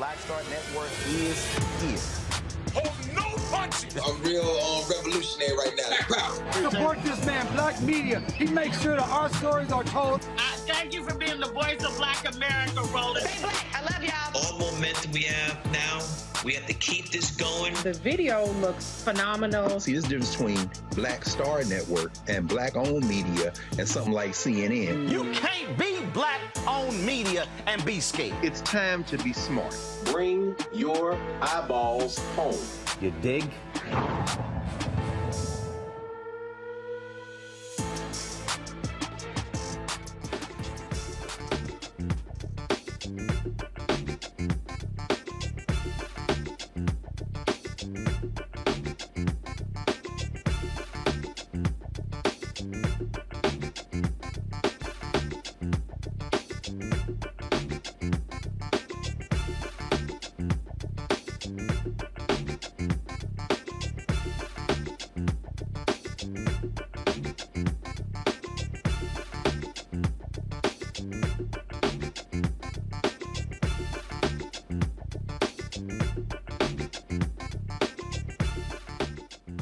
Black Star Network is here. Hold no punches. I'm real revolutionary right now. Support this man, Black Media. He makes sure that our stories are told. Thank you for being the voice of Black America, Roland. Stay black. I love y'all. All momentum we have now, we have to keep this going. The video looks phenomenal. See, this difference between Black Star Network and Black-owned media and something like CNN. You can't be Black-owned media and be scared. It's time to be smart. Bring your eyeballs home. You dig?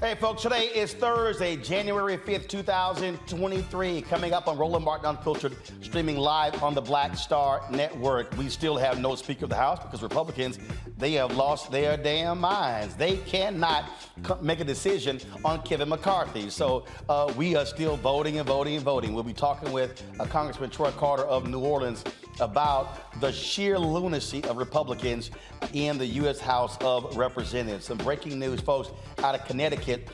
Hey, folks, today is Thursday, January 5th, 2023. Coming up on Roland Martin Unfiltered, streaming live on the Black Star Network. We still have no Speaker of the House because Republicans, they have lost their damn minds. They cannot make a decision on Kevin McCarthy. So we are still voting and voting and voting. We'll be talking with Congressman Troy Carter of New Orleans about the sheer lunacy of Republicans in the U.S. House of Representatives. Some breaking news, folks, out of Connecticut.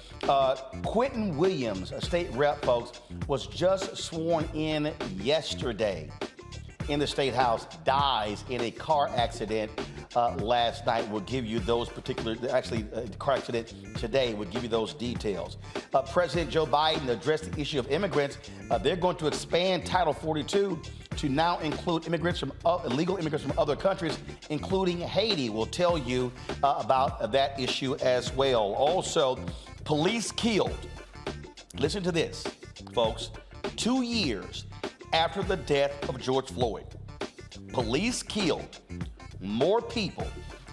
Quentin Williams, a state rep, folks, was just sworn in yesterday in the State House, dies in a car accident last night. We'll give you those particular, car accident today, we'll give you those details. President Joe Biden addressed the issue of immigrants. They're going to expand Title 42 to now include immigrants from illegal immigrants from other countries, including Haiti. We'll tell you about that issue as well. Also, police killed, listen to this, folks, 2 years after the death of George Floyd. Police killed more people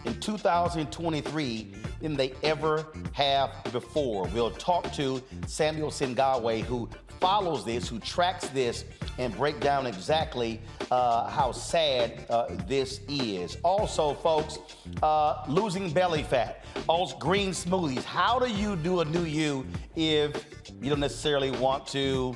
in 2023 than they ever have before. We'll talk to Samuel Sinyangwe, who follows this, who tracks this, and break down exactly how sad this is. Also, folks, losing belly fat, all green smoothies. How do you do a new you if you don't necessarily want to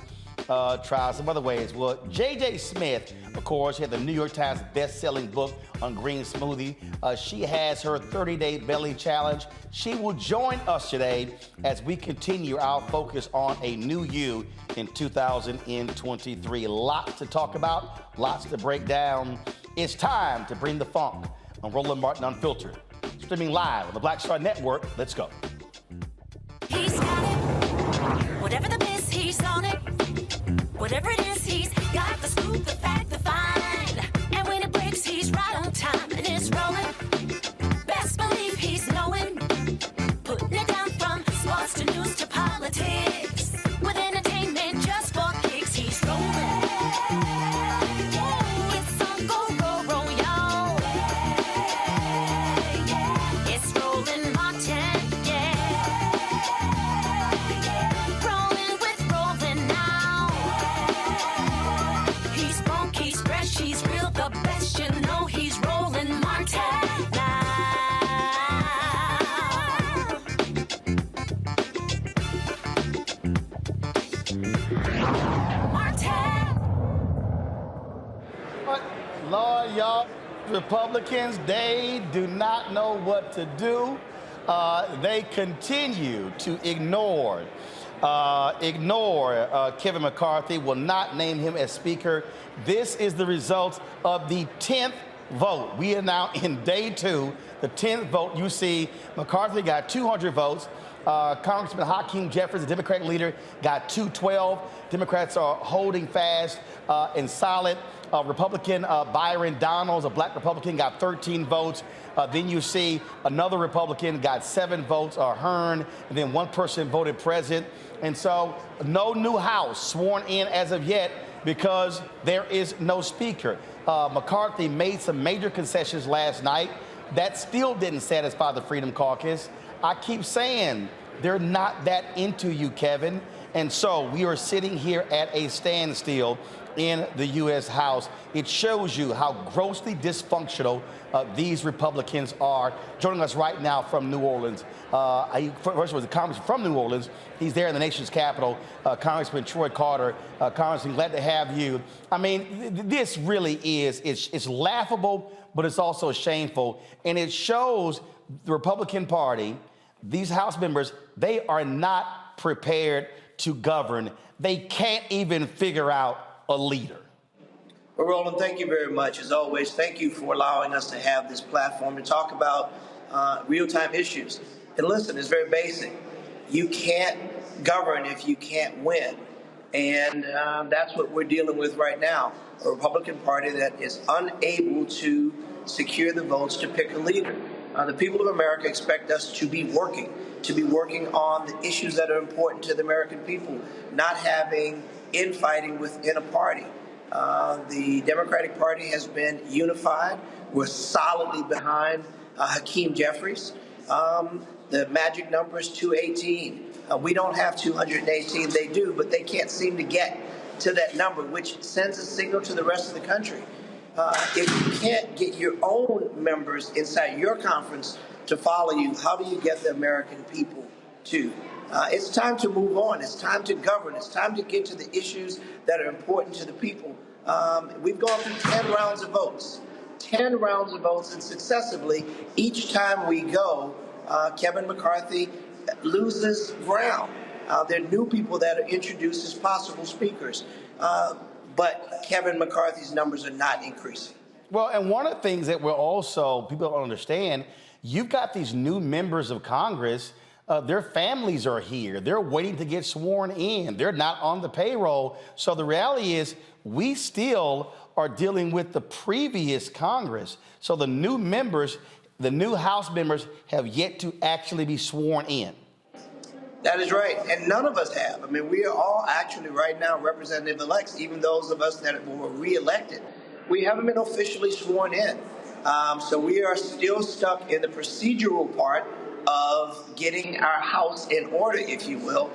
try some other ways? Well, J.J. Smith, of course, had the New York Times best-selling book on green smoothie. She has her 30-day belly challenge. She will join us today as we continue our focus on a new you in 2023. Lots to talk about, lots to break down. It's time to bring the funk on Roland Martin Unfiltered. Streaming live on the Black Star Network. Let's go. He's got it. Whatever the biz, he's on it. Whatever it is, he's got the scoop, the fact, the find. And when it breaks, he's right on time and it's rolling. Best believe he's knowing. Putting it down from sports to news to politics. With entertainment just for kicks, he's rolling. It's on go, y'all. It's Roland Martin, Rolling with Roland now. He's funk, he's fresh, he's real, the best, you know he's Roland Martin now. Martin! Lord, y'all, Republicans, they do not know what to do. They continue to ignore Kevin McCarthy, will not name him as Speaker. This is the result of the 10th vote. We are now in day 2, the 10th vote. You see, McCarthy got 200 votes. Congressman Hakeem Jeffries, the Democratic leader, got 212. Democrats are holding fast and solid. Republican Byron Donalds, a black Republican, got 13 votes. Then you see another Republican got 7 votes, Hearn, and then one person voted president. And so no new House sworn in as of yet because there is no Speaker. McCarthy made some major concessions last night. That still didn't satisfy the Freedom Caucus. I keep saying they're not that into you, Kevin. And so we are sitting here at a standstill in the U.S. House. It shows you how grossly dysfunctional these Republicans are. Joining us right now from New Orleans, first was the congressman from New Orleans. He's there in the nation's capital, Congressman Troy Carter. Congressman, glad to have you. I mean, this really is, it's laughable, but it's also shameful. And it shows the Republican Party, these House members, they are not prepared to govern. They can't even figure out a leader. Well, Roland, thank you very much. As always, thank you for allowing us to have this platform to talk about real-time issues. And listen, it's very basic. You can't govern if you can't win. And that's what we're dealing with right now, a Republican Party that is unable to secure the votes to pick a leader. The people of America expect us to be working on the issues that are important to the American people, not having infighting within a party. The Democratic Party has been unified. We're solidly behind Hakeem Jeffries. The magic number is 218. We don't have 218. They do, but they can't seem to get to that number, which sends a signal to the rest of the country. If you can't get your own members inside your conference to follow you, how do you get the American people to? It's time to move on. It's time to govern. It's time to get to the issues that are important to the people. We've gone through 10 rounds of votes. 10 rounds of votes, and successively, each time we go, Kevin McCarthy loses ground. There are new people that are introduced as possible speakers. But Kevin McCarthy's numbers are not increasing. Well, and one of the things that people don't understand, you've got these new members of Congress, their families are here. They're waiting to get sworn in. They're not on the payroll. So the reality is we still are dealing with the previous Congress. So the new members, the new House members have yet to actually be sworn in. That is right, and none of us have. I mean, we are all actually right now representative-elects, even those of us that were reelected. We haven't been officially sworn in. So we are still stuck in the procedural part of getting our house in order, if you will,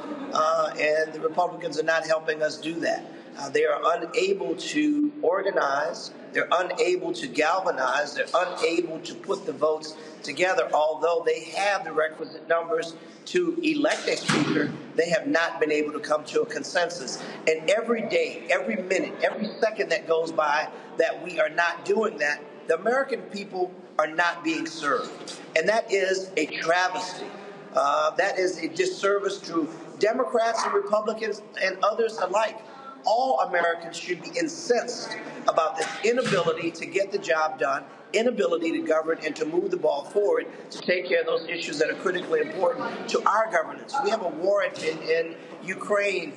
and the Republicans are not helping us do that. They are unable to organize. They're unable to galvanize. They're unable to put the votes together. Although they have the requisite numbers to elect a speaker, they have not been able to come to a consensus. And every day, every minute, every second that goes by that we are not doing that, the American people are not being served. And that is a travesty. That is a disservice to Democrats and Republicans and others alike. All Americans should be incensed about this inability to get the job done, inability to govern and to move the ball forward to take care of those issues that are critically important to our governance. We have a war in Ukraine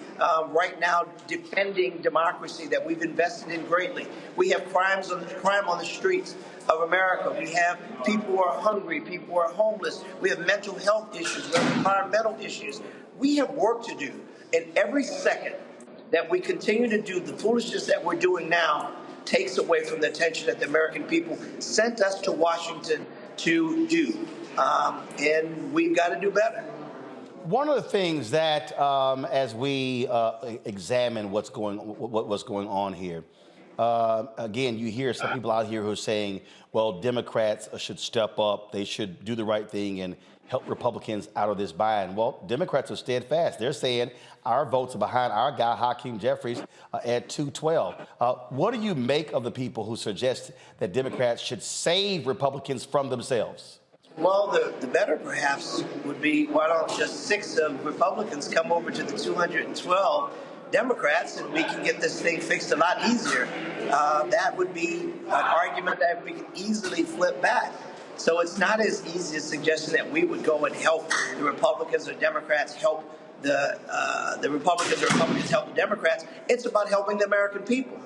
right now defending democracy that we've invested in greatly. We have crime on the streets of America. We have people who are hungry, people who are homeless. We have mental health issues. We have environmental issues. We have work to do. And every second that we continue to do the foolishness that we're doing now takes away from the attention that the American people sent us to Washington to do. And we've got to do better. One of the things that, as we examine what's going on here, again, you hear some people out here who are saying, well, Democrats should step up. They should do the right thing and help Republicans out of this bind. Well, Democrats are steadfast. They're saying our votes are behind our guy, Hakeem Jeffries, at 212. What do you make of the people who suggest that Democrats should save Republicans from themselves? Well, the better perhaps would be, why don't just 6 of Republicans come over to the 212 Democrats and we can get this thing fixed a lot easier. That would be an argument that we could easily flip back. So it's not as easy as suggesting that we would go and help the Republicans or Democrats help the Republicans or Republicans help the Democrats. It's about helping the American people.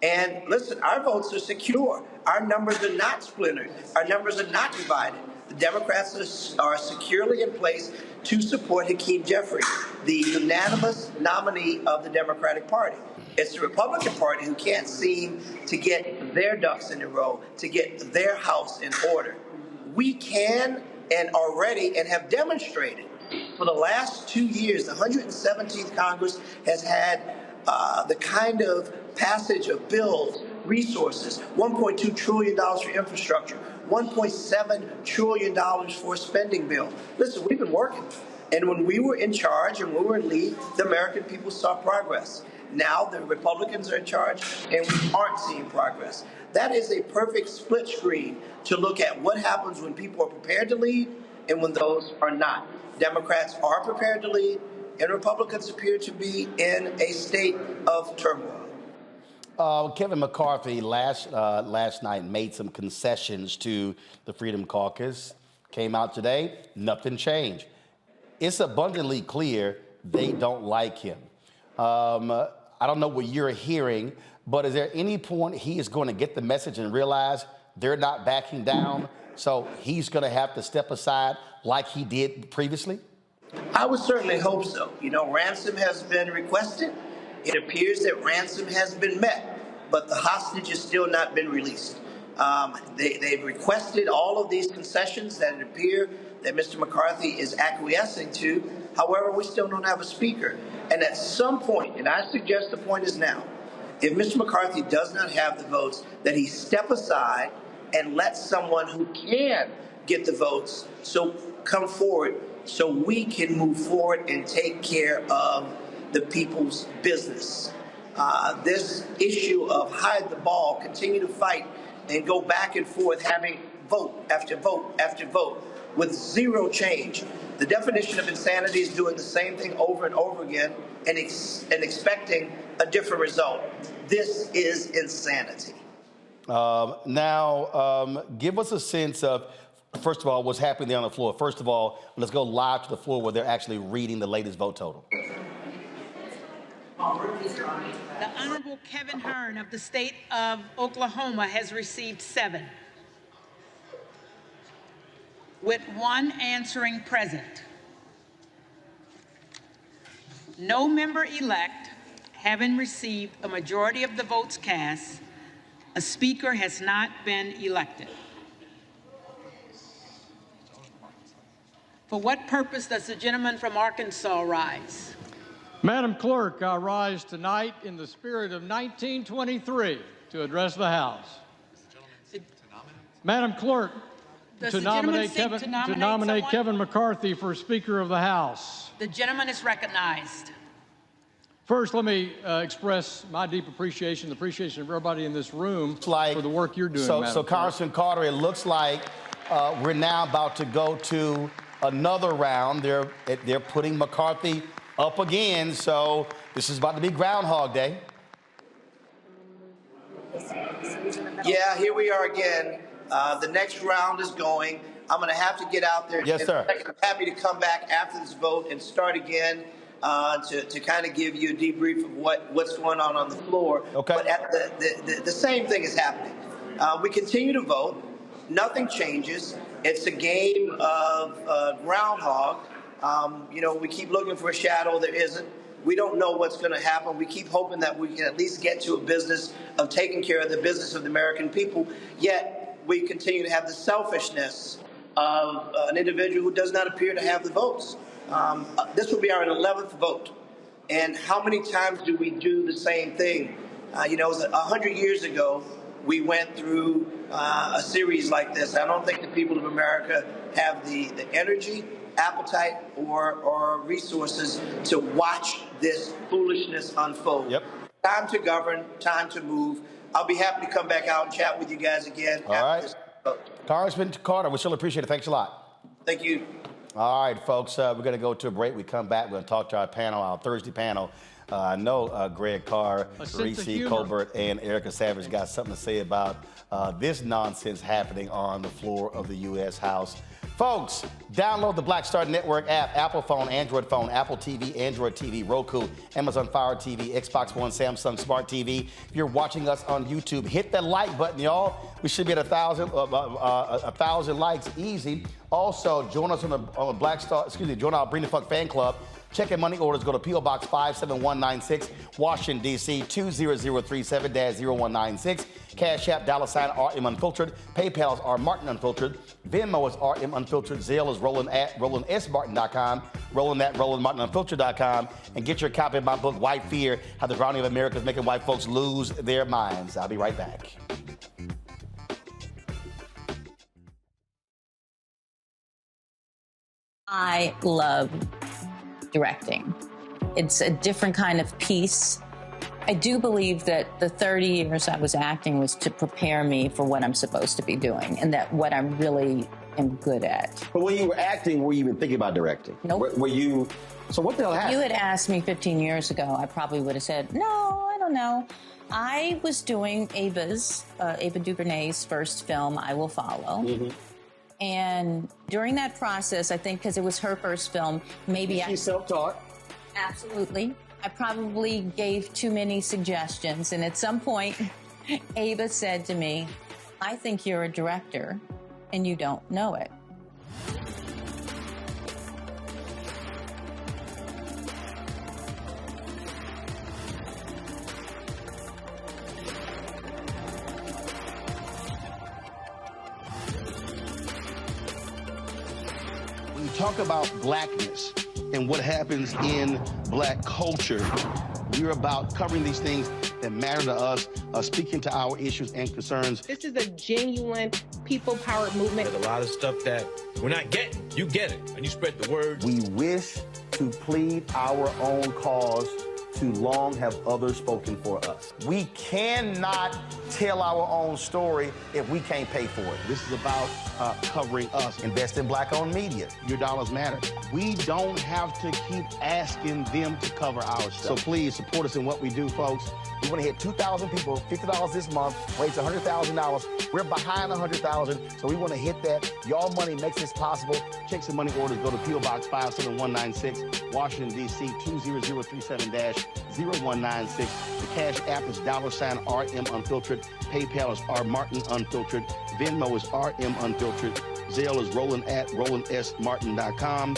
And listen, our votes are secure. Our numbers are not splintered. Our numbers are not divided. The Democrats are securely in place to support Hakeem Jeffries, the unanimous nominee of the Democratic Party. It's the Republican Party who can't seem to get their ducks in a row, to get their house in order. We can and are ready and have demonstrated for the last 2 years, the 117th Congress has had the kind of passage of bills, resources, $1.2 trillion for infrastructure, $1.7 trillion for a spending bill. Listen, we've been working. And when we were in charge and we were in lead, the American people saw progress. Now the Republicans are in charge and we aren't seeing progress. That is a perfect split screen to look at what happens when people are prepared to lead and when those are not. Democrats are prepared to lead and Republicans appear to be in a state of turmoil. Kevin McCarthy last night made some concessions to the Freedom Caucus. Came out today, nothing changed. It's abundantly clear they don't like him. I don't know what you're hearing, but is there any point he is going to get the message and realize they're not backing down, so he's going to have to step aside like he did previously? I would certainly hope so. You know, ransom has been requested. It appears that ransom has been met, but the hostage has still not been released. They've requested all of these concessions that it appear that Mr. McCarthy is acquiescing to. However, we still don't have a speaker. And at some point, and I suggest the point is now, if Mr. McCarthy does not have the votes, that he step aside and let someone who can get the votes come forward so we can move forward and take care of the people's business. This issue of hide the ball, continue to fight and go back and forth, having vote after vote after vote with zero change. The definition of insanity is doing the same thing over and over again and expecting a different result. This is insanity. Now, give us a sense of, first of all, what's happening there on the floor. First of all, let's go live to the floor where they're actually reading the latest vote total. The Honorable Kevin Hern of the state of Oklahoma has received 7, with 1 answering present. No member-elect having received a majority of the votes cast, a speaker has not been elected. For what purpose does the gentleman from Arkansas rise? Madam Clerk, I rise tonight in the spirit of 1923 to address the House. Madam Clerk, to nominate Kevin McCarthy for Speaker of the House. The gentleman is recognized. First, let me express my deep appreciation, the appreciation of everybody in this room for the work you're doing, So Congressman Carter, it looks like we're now about to go to another round. They're putting McCarthy up again, so this is about to be Groundhog Day. Yeah, here we are again. The next round is going. I'm going to have to get out there. Yes, sir. I'm happy to come back after this vote and start again to kind of give you a debrief of what's going on the floor. Okay. But the same thing is happening. We continue to vote. Nothing changes. It's a game of groundhog. We keep looking for a shadow. There isn't. We don't know what's going to happen. We keep hoping that we can at least get to a business of taking care of the business of the American people. Yet we continue to have the selfishness of an individual who does not appear to have the votes. This will be our 11th vote. And how many times do we do the same thing? It was 100 years ago, we went through a series like this. I don't think the people of America have the energy, appetite, or resources to watch this foolishness unfold. Yep. Time to govern, time to move. I'll be happy to come back out and chat with you guys again. All right. Congressman Carter, we still appreciate it. Thanks a lot. Thank you. All right, folks, we're going to go to a break. We come back, we're going to talk to our panel, our Thursday panel. I know Greg Carr, Reese Colbert, and Erica Savage got something to say about this nonsense happening on the floor of the U.S. House. Folks, download the Black Star Network app, Apple phone, Android phone, Apple TV, Android TV, Roku, Amazon Fire TV, Xbox One, Samsung Smart TV. If you're watching us on YouTube, hit that like button, y'all. We should be at 1,000 likes, easy. Also, join us on the Black Star, join our Bring the Fuck fan club. Check and money orders. Go to P.O. Box 57196, Washington, D.C. 20037-0196. Cash App, $RM Unfiltered. PayPal is R Martin Unfiltered. Venmo is RM Unfiltered. Zelle is RolandSMartin.com. Roland at RolandMartinUnfiltered.com. And get your copy of my book, White Fear, How the Drowning of America is Making White Folks Lose Their Minds. I'll be right back. I love directing. It's a different kind of piece. I do believe that the 30 years I was acting was to prepare me for what I'm supposed to be doing and that what I'm really am good at. But when you were acting, were you even thinking about directing? Nope. Were you, so what the hell happened? If you had asked me 15 years ago, I probably would have said, no, I don't know. I was doing Ava DuVernay's first film, I Will Follow. Mm-hmm. And during that process, I think because it was her first film, maybe She's self-taught. Absolutely. I probably gave too many suggestions. And at some point, Ava said to me, I think you're a director and you don't know it. When you talk about blackness and what happens in black culture, we're about covering these things that matter to us, speaking to our issues and concerns. This is a genuine people-powered movement. There's a lot of stuff that we're not getting. You get it, and you spread the word. We wish to plead our own cause. Too long have others spoken for us. We cannot tell our own story if we can't pay for it. This is about covering us. Invest in black-owned media. Your dollars matter. We don't have to keep asking them to cover our stuff. So please support us in what we do, folks. We want to hit 2,000 people, $50 this month, raise $100,000. We're behind 100,000, so we want to hit that. Y'all money makes this possible. Check some money orders. Go to P.O. Box 57196, Washington, D.C. 20037-0196. The Cash App is $RM Unfiltered. PayPal is R Martin Unfiltered. Venmo is RM Unfiltered. Zelle is Roland at RolandSMartin.com.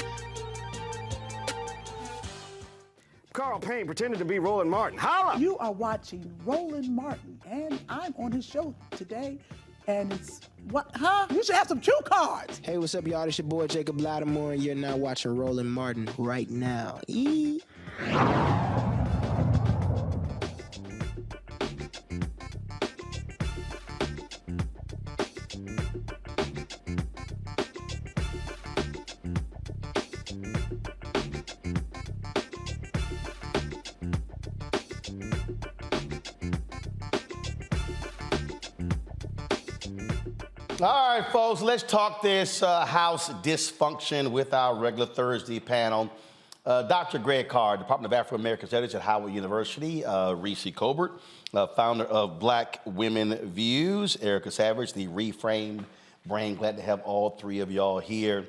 Carl Payne pretended to be Roland Martin. Holla! You are watching Roland Martin, and I'm on his show today. And it's, what, huh? You should have some cue cards. Hey, what's up, y'all? It's your boy, Jacob Lattimore, and you're now watching Roland Martin right now. All right, folks, let's talk this House dysfunction with our regular Thursday panel. Dr. Greg Carr, Department of Afro-American Studies at Howard University, Reese Colbert, founder of Black Women Views, Erica Savage, the Reframed Brain. Glad to have all three of y'all here.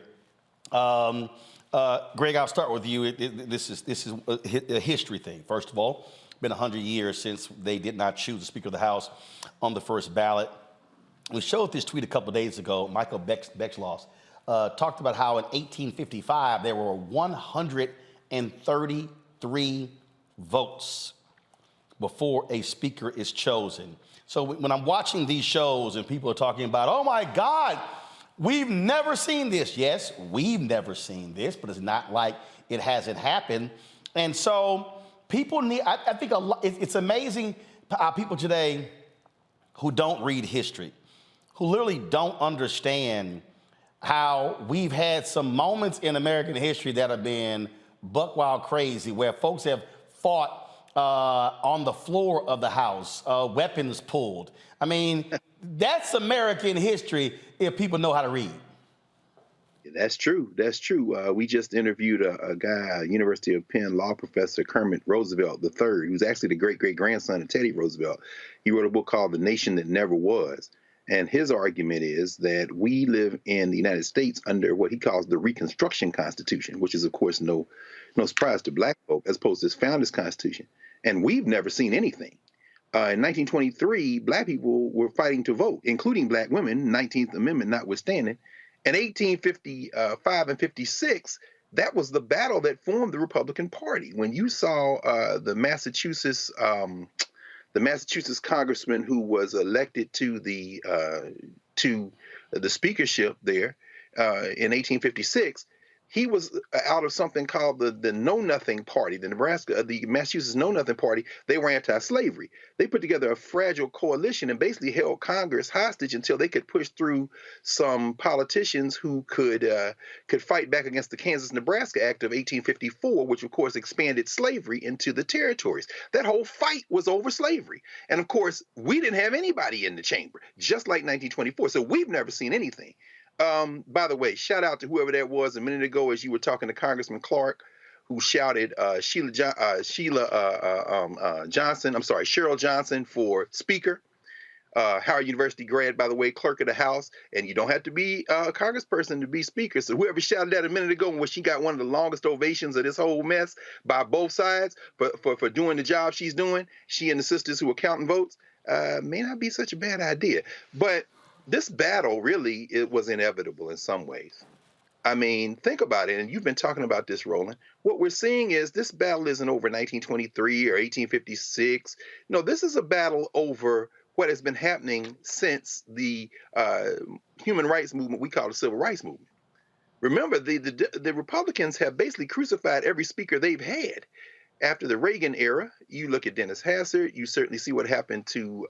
Greg, I'll start with you. This is a history thing. First of all, been 100 years since they did not choose the Speaker of the House on the first ballot. We showed this tweet a couple of days ago. Michael Beckschloss talked about how in 1855 there were 133 votes before a speaker is chosen. So when I'm watching these shows and people are talking about, oh my God, we've never seen this. Yes, we've never seen this, but it's not like it hasn't happened. And so people need, I think it's amazing how people today who don't read history, who literally don't understand how we've had some moments in American history that have been buck wild crazy, where folks have fought on the floor of the House, weapons pulled. I mean, that's American history if people know how to read. That's true. That's true. We just interviewed a guy, University of Penn law professor Kermit Roosevelt III, who's actually the great-great-grandson of Teddy Roosevelt. He wrote a book called The Nation That Never Was. And his argument is that we live in the United States under what he calls the Reconstruction Constitution, which is, of course, no surprise to black folk, as opposed to his founders' Constitution. And we've never seen anything. In 1923, black people were fighting to vote, including black women, 19th Amendment notwithstanding. In 1855 and 56, that was the battle that formed the Republican Party. When you saw the Massachusetts congressman who was elected to the speakership there in 1856, he was out of something called the Know Nothing Party, the Massachusetts Know Nothing Party. They were anti-slavery. They put together a fragile coalition and basically held Congress hostage until they could push through some politicians who could fight back against the Kansas-Nebraska Act of 1854, which of course expanded slavery into the territories. That whole fight was over slavery. And of course, we didn't have anybody in the chamber, just like 1924. So we've never seen anything. By the way, shout out to whoever that was a minute ago as you were talking to Congressman Clark, who shouted Cheryl Johnson for Speaker. Howard University grad, by the way, clerk of the House, and you don't have to be a congressperson to be Speaker. So whoever shouted that a minute ago, when she got one of the longest ovations of this whole mess by both sides for doing the job she's doing, she and the sisters who are counting votes, may not be such a bad idea. But this battle really, it was inevitable in some ways. I mean, think about it, and you've been talking about this, Roland. What we're seeing is this battle isn't over 1923 or 1856. No, this is a battle over what has been happening since the human rights movement we call the civil rights movement. Remember, the Republicans have basically crucified every speaker they've had. After the Reagan era, you look at Dennis Hassard, you certainly see what happened to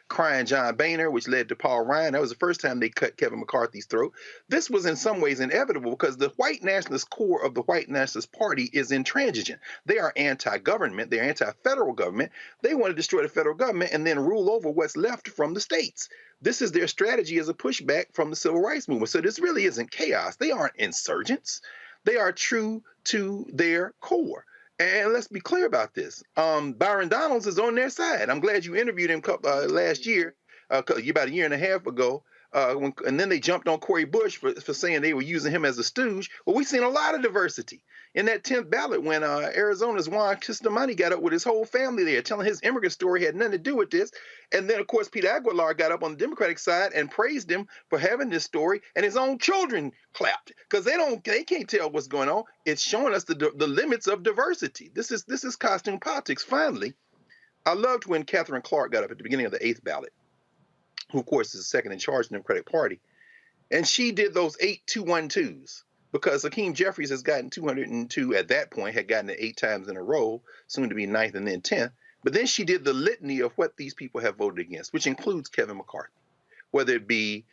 crying John Boehner, which led to Paul Ryan. That was the first time they cut Kevin McCarthy's throat. This was in some ways inevitable because the white nationalist core of the white nationalist party is intransigent. They are anti-government. They're anti-federal government. They want to destroy the federal government and then rule over what's left from the states. This is their strategy as a pushback from the civil rights movement. So this really isn't chaos. They aren't insurgents. They are true to their core. And let's be clear about this. Byron Donalds is on their side. I'm glad you interviewed him last year, about a year and a half ago. And then they jumped on Cori Bush for saying they were using him as a stooge. Well, we've seen a lot of diversity. In that 10th ballot, when Arizona's Juan Chistamani got up with his whole family there, telling his immigrant story had nothing to do with this. And then, of course, Peter Aguilar got up on the Democratic side and praised him for having this story, and his own children clapped because they can't tell what's going on. It's showing us the limits of diversity. This is costume politics. Finally, I loved when Catherine Clark got up at the beginning of the 8th ballot, who, of course, is second in charge of the Democratic Party, and she did those 8 2-1-2s. Because Hakeem Jeffries has gotten 202 at that point, had gotten it 8 times in a row, soon to be 9th and then 10th. But then she did the litany of what these people have voted against, which includes Kevin McCarthy, whether it be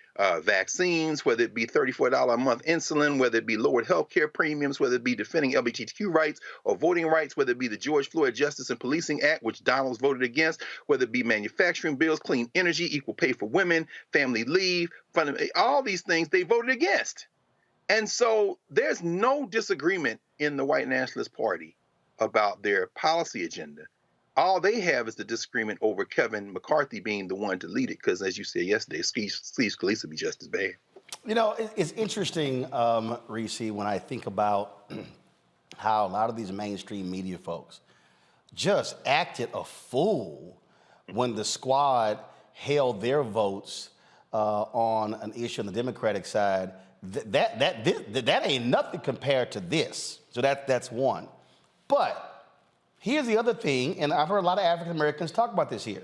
vaccines, whether it be $34 a month insulin, whether it be lowered health care premiums, whether it be defending LGBTQ rights or voting rights, whether it be the George Floyd Justice and Policing Act, which Donald's voted against, whether it be manufacturing bills, clean energy, equal pay for women, family leave, all these things they voted against. And so there's no disagreement in the white nationalist party about their policy agenda. All they have is the disagreement over Kevin McCarthy being the one to lead it, because as you said yesterday, Steve Scalise would be just as bad. You know, it's interesting, Reese, when I think about how a lot of these mainstream media folks just acted a fool when the squad held their votes on an issue on the Democratic side. That ain't nothing compared to this. So that's one. But here's the other thing, and I've heard a lot of African Americans talk about this here.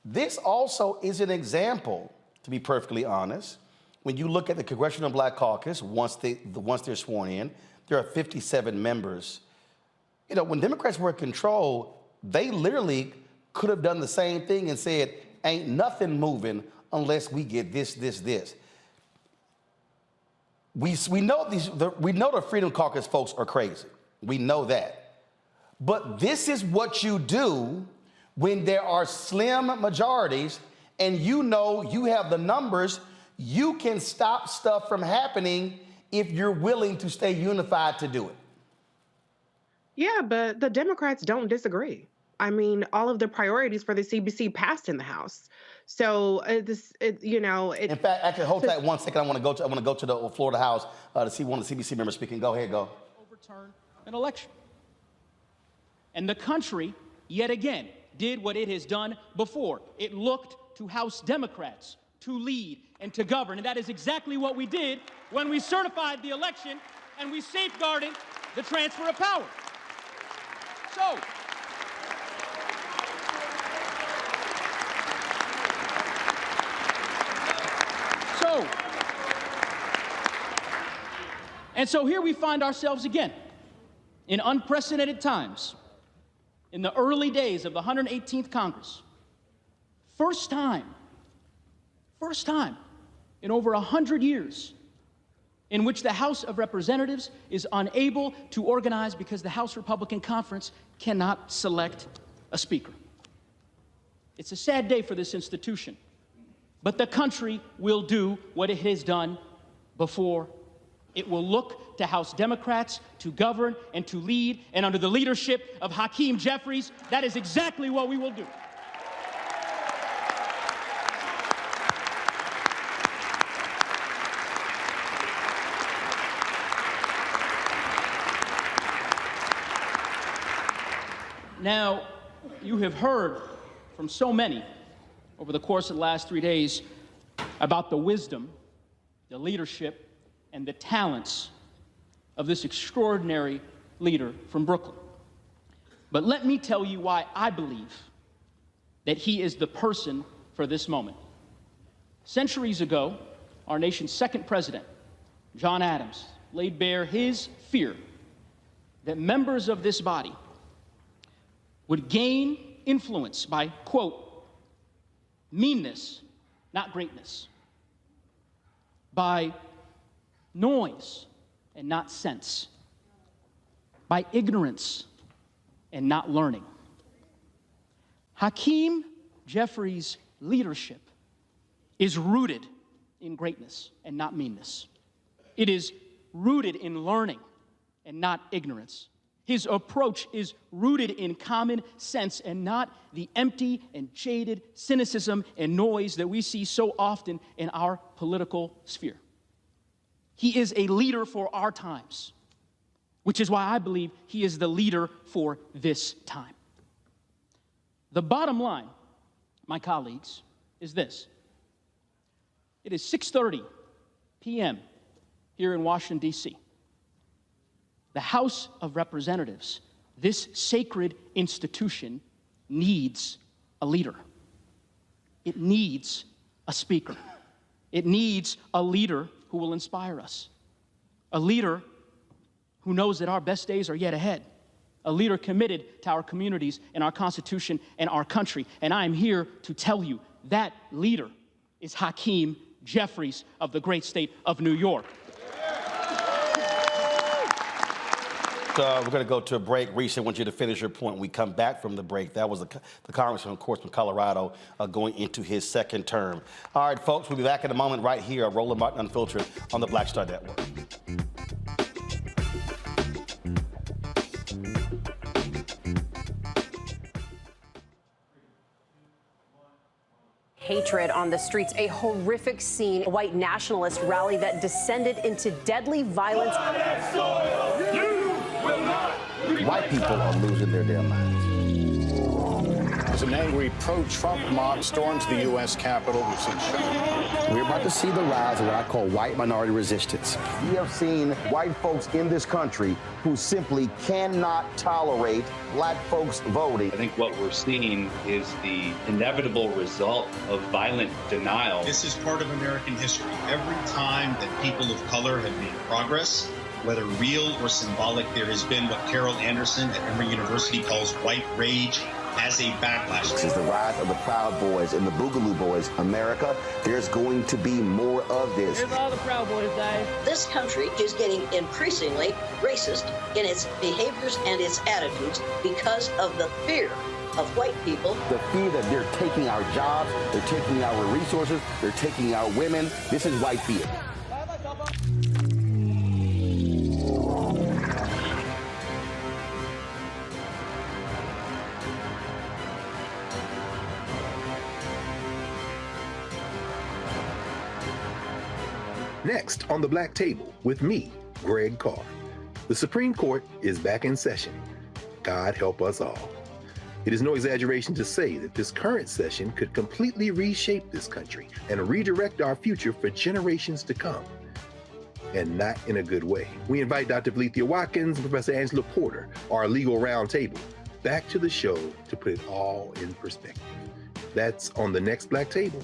This also is an example, to be perfectly honest. When you look at the Congressional Black Caucus, once they're sworn in, there are 57 members. You know, when Democrats were in control, they literally could have done the same thing and said, ain't nothing moving unless we get this. We know the Freedom Caucus folks are crazy. We know that. But this is what you do when there are slim majorities and you know you have the numbers. You can stop stuff from happening if you're willing to stay unified to do it. Yeah, but the Democrats don't disagree. I mean, all of the priorities for the CBC passed in the House. So in fact, actually, hold tight 1 second. I want to go to the Florida House to see one of the CBC members speaking. Go ahead, go. Overturn an election. And the country, yet again, did what it has done before. It looked to House Democrats to lead and to govern. And that is exactly what we did when we certified the election and we safeguarded the transfer of power. So here we find ourselves again in unprecedented times, in the early days of the 118th Congress. First time in over 100 years in which the House of Representatives is unable to organize because the House Republican Conference cannot select a speaker. It's a sad day for this institution, but the country will do what it has done before. It will look to House Democrats to govern and to lead, and under the leadership of Hakeem Jeffries, that is exactly what we will do. Now, you have heard from so many over the course of the last 3 days about the wisdom, the leadership, and the talents of this extraordinary leader from Brooklyn. But let me tell you why I believe that he is the person for this moment. Centuries ago, our nation's second president, John Adams, laid bare his fear that members of this body would gain influence by, quote, meanness, not greatness, by noise and not sense, by ignorance and not learning. Hakeem Jeffries' leadership is rooted in greatness and not meanness. It is rooted in learning and not ignorance. His approach is rooted in common sense and not the empty and jaded cynicism and noise that we see so often in our political sphere. He is a leader for our times, which is why I believe he is the leader for this time. The bottom line, my colleagues, is this. It is 6:30 p.m. here in Washington, D.C. The House of Representatives, this sacred institution, needs a leader. It needs a speaker. It needs a leader who will inspire us. A leader who knows that our best days are yet ahead. A leader committed to our communities and our Constitution and our country. And I am here to tell you that leader is Hakeem Jeffries of the great state of New York. We're going to go to a break. Reese, I want you to finish your point when we come back from the break. That was the congressman, of course, from Colorado, going into his second term. All right, folks, we'll be back in a moment right here on Roland Martin Unfiltered on the Black Star Network. Hatred on the streets, a horrific scene, a white nationalist rally that descended into deadly violence. White people are losing their damn minds. As an angry pro-Trump mob storms the U.S. Capitol, we've seen We're about to see the rise of what I call white minority resistance. We have seen white folks in this country who simply cannot tolerate black folks voting. I think what we're seeing is the inevitable result of violent denial. This is part of American history. Every time that people of color have made progress, whether real or symbolic, there has been what Carol Anderson at Emory University calls white rage as a backlash. This is the rise of the Proud Boys and the Boogaloo Boys. America, there's going to be more of this. Here's all the Proud Boys, Dave. This country is getting increasingly racist in its behaviors and its attitudes because of the fear of white people. The fear that they're taking our jobs, they're taking our resources, they're taking our women. This is white fear. Next on the Black Table with me, Greg Carr. The Supreme Court is back in session. God help us all. It is no exaggeration to say that this current session could completely reshape this country and redirect our future for generations to come. and not in a good way. We invite Dr. Valencia Watkins and Professor Angela Porter, our legal roundtable, back to the show to put it all in perspective. That's on the next Black Table.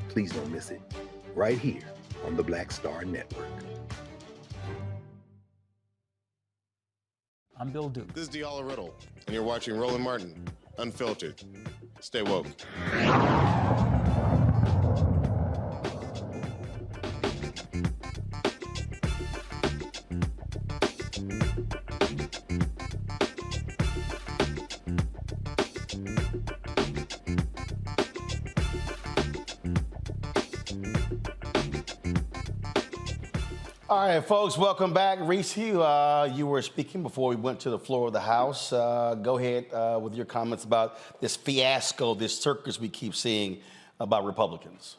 Please don't miss it. Right here on the Black Star Network. I'm Bill Duke. This is Diala Riddle, and you're watching Roland Martin, Unfiltered. Stay woke. All right, folks, welcome back. Reese, you were speaking before we went to the floor of the House. Go ahead with your comments about this fiasco, this circus we keep seeing about Republicans.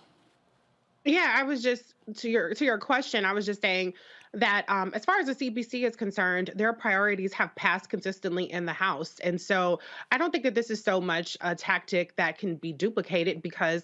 Yeah, I was just, to your question, I was just saying that as far as the CBC is concerned, their priorities have passed consistently in the House. And so I don't think that this is so much a tactic that can be duplicated, because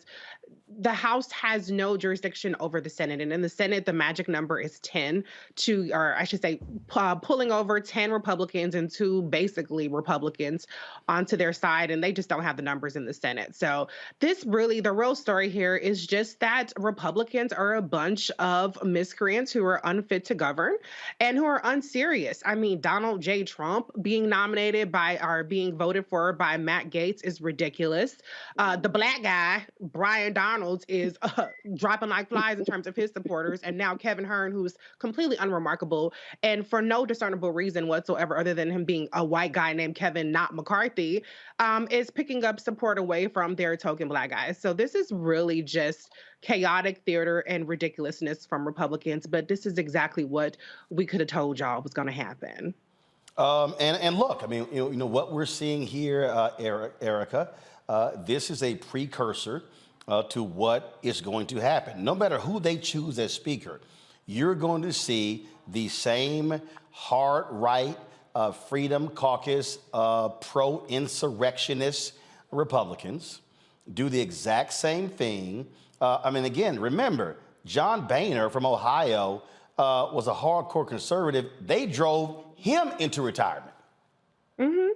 the House has no jurisdiction over the Senate. And in the Senate, the magic number is 10 to, or I should say, pulling over 10 Republicans and 2 basically Republicans onto their side. And they just don't have the numbers in the Senate. So this really, the real story here is just that Republicans are a bunch of miscreants who are unfit to govern and who are unserious. I mean, Donald J. Trump being nominated by, or being voted for by Matt Gaetz is ridiculous. The black guy, Brian Donalds, is dropping like flies in terms of his supporters. And now Kevin Hearn, who's completely unremarkable and for no discernible reason whatsoever other than him being a white guy named Kevin, not McCarthy, is picking up support away from their token black guys. So this is really just chaotic theater and ridiculousness from Republicans. But this is exactly what we could have told y'all was going to happen. And look, I mean, you know what we're seeing here, Erica, this is a precursor to what is going to happen. No matter who they choose as speaker, you're going to see the same hard right, Freedom Caucus, pro-insurrectionist Republicans do the exact same thing. I mean, again, remember, John Boehner from Ohio was a hardcore conservative. They drove him into retirement. Mm-hmm.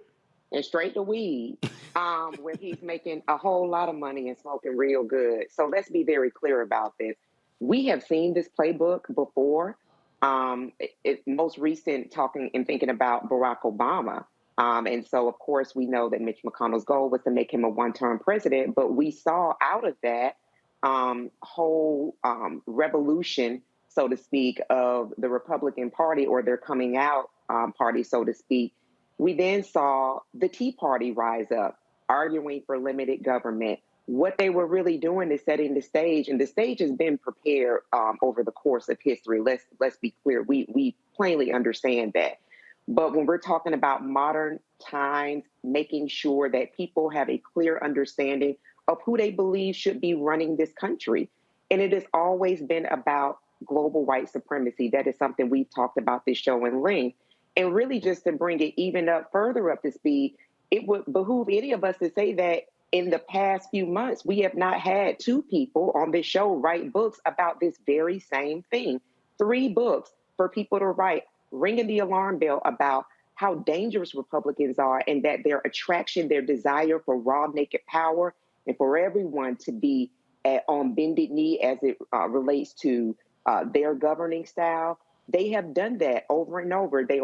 And straight to weed, where he's making a whole lot of money and smoking real good. So let's be very clear about this. We have seen this playbook before. Most recent talking and thinking about Barack Obama. And so, of course, we know that Mitch McConnell's goal was to make him a one-term president. But we saw out of that whole revolution, so to speak, of the Republican Party, or their coming out party, so to speak. We then saw the Tea Party rise up, arguing for limited government. What they were really doing is setting the stage, and the stage has been prepared over the course of history. Let's be clear. We plainly understand that. But when we're talking about modern times, making sure that people have a clear understanding of who they believe should be running this country. And it has always been about global white supremacy. That is something we've talked about this show in length. And really, just to bring it even further up to speed, it would behoove any of us to say that in the past few months, we have not had 2 people on this show write books about this very same thing. 3 books for people to write, ringing the alarm bell about how dangerous Republicans are, and that their attraction, their desire for raw, naked power, and for everyone to be on bended knee as it relates to their governing style. They have done that over and over. They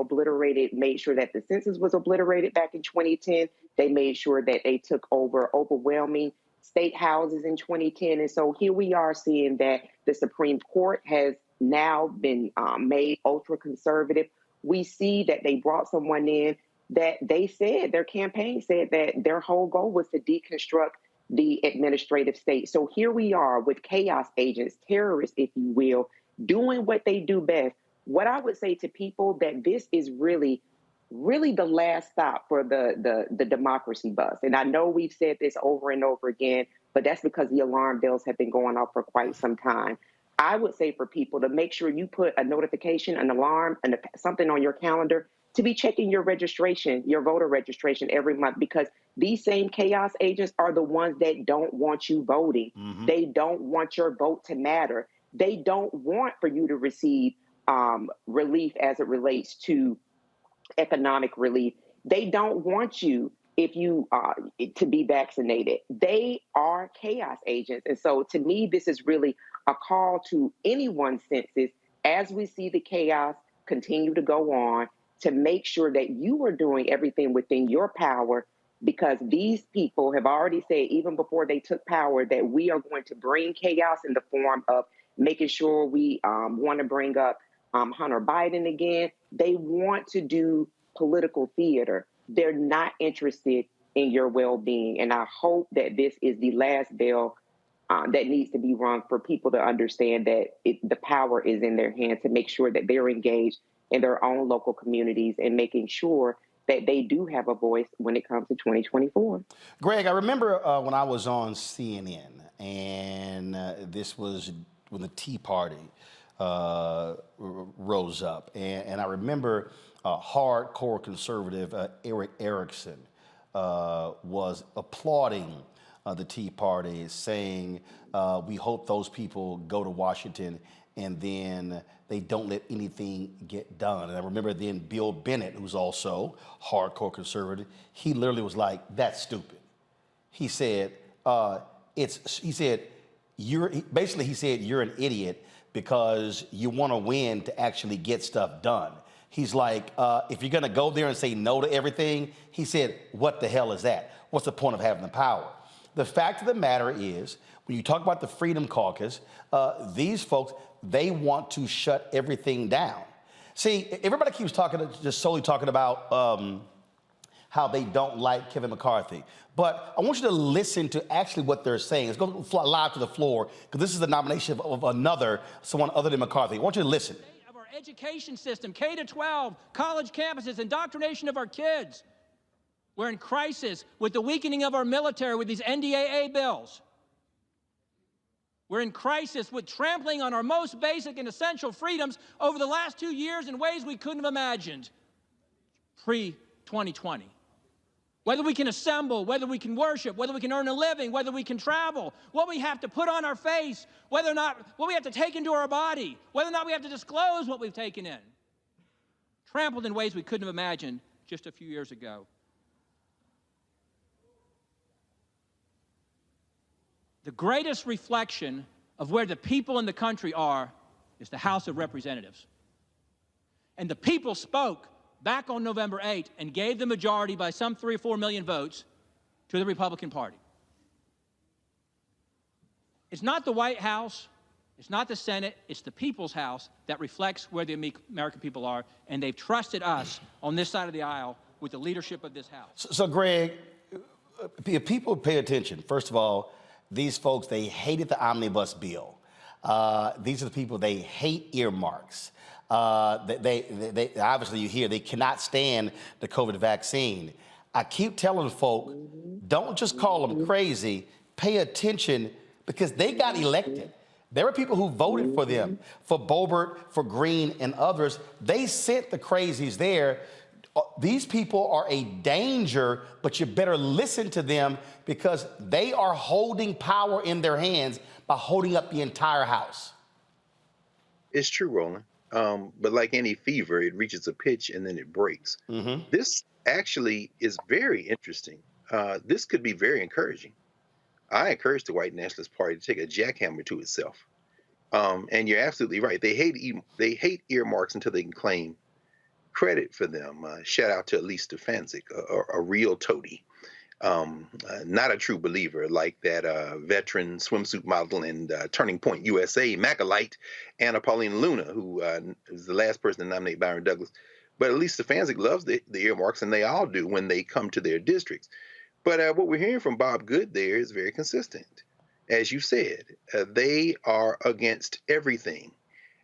made sure that the census was obliterated back in 2010. They made sure that they took over overwhelming state houses in 2010. And so here we are seeing that the Supreme Court has now been made ultra conservative. We see that they brought someone in that they said, their campaign said that their whole goal was to deconstruct the administrative state. So here we are with chaos agents, terrorists, if you will, doing what they do best. What I would say to people that this is really the last stop for the democracy bus. And I know we've said this over and over again, but that's because the alarm bells have been going off for quite some time. I would say for people to make sure you put a notification, an alarm, and something on your calendar to be checking your registration, your voter registration every month, because these same chaos agents are the ones that don't want you voting. Mm-hmm. They don't want your vote to matter. They don't want for you to receive relief as it relates to economic relief. They don't want you if you to be vaccinated. They are chaos agents. And so to me, this is really a call to anyone's senses as we see the chaos continue to go on, to make sure that you are doing everything within your power, because these people have already said, even before they took power, that we are going to bring chaos in the form of making sure we want to bring up Hunter Biden again. They want to do political theater. They're not interested in your well-being. And I hope that this is the last bell that needs to be rung for people to understand that the power is in their hands, to make sure that they're engaged in their own local communities and making sure that they do have a voice when it comes to 2024. Greg, I remember when I was on CNN, and this was when the Tea Party rose up. And I remember hardcore conservative Eric Erickson was applauding the Tea Party, saying, we hope those people go to Washington and then they don't let anything get done. And I remember then Bill Bennett, who's also hardcore conservative, he literally was like, that's stupid. He said, you're an idiot because you want to win to actually get stuff done. He's like, if you're going to go there and say no to everything, he said, what the hell is that? What's the point of having the power? The fact of the matter is, when you talk about the Freedom Caucus, these folks, they want to shut everything down. See, everybody keeps just solely talking about how they don't like Kevin McCarthy. But I want you to listen to actually what they're saying. Let's go live to the floor, because this is the nomination of someone other than McCarthy. I want you to listen. Of our education system, K-12, college campuses, indoctrination of our kids. We're in crisis with the weakening of our military with these NDAA bills. We're in crisis with trampling on our most basic and essential freedoms over the last 2 years in ways we couldn't have imagined pre-2020. Whether we can assemble, whether we can worship, whether we can earn a living, whether we can travel, what we have to put on our face, whether or not what we have to take into our body, whether or not we have to disclose what we've taken in. Trampled in ways we couldn't have imagined just a few years ago. The greatest reflection of where the people in the country are is the House of Representatives. And the people spoke back on November 8th and gave the majority by some 3 or 4 million votes to the Republican Party. It's not the White House, it's not the Senate, it's the people's house that reflects where the American people are, and they've trusted us on this side of the aisle with the leadership of this House. So Greg, if people pay attention, first of all, these folks, they hated the omnibus bill. These are the people, they hate earmarks. They obviously, you hear, they cannot stand the COVID vaccine. I keep telling folk, don't just call them crazy, pay attention, because they got elected. There were people who voted for them, for Boebert, for Green, and others. They sent the crazies there. These people are a danger, but you better listen to them, because they are holding power in their hands by holding up the entire House. It's true, Roland. But like any fever, it reaches a pitch and then it breaks. This actually is very interesting. This could be very encouraging. I encourage the White Nationalist Party to take a jackhammer to itself. And you're absolutely right. They hate earmarks until they can claim credit for them. Shout out to Elise Stefancic, a real toady. Not a true believer like that veteran swimsuit model and Turning Point USA Macalite, Anna Paulina Luna, who was the last person to nominate Byron Douglas. But Elise Stefancic loves the earmarks, and they all do when they come to their districts. But what we're hearing from Bob Good there is very consistent. As you said, they are against everything.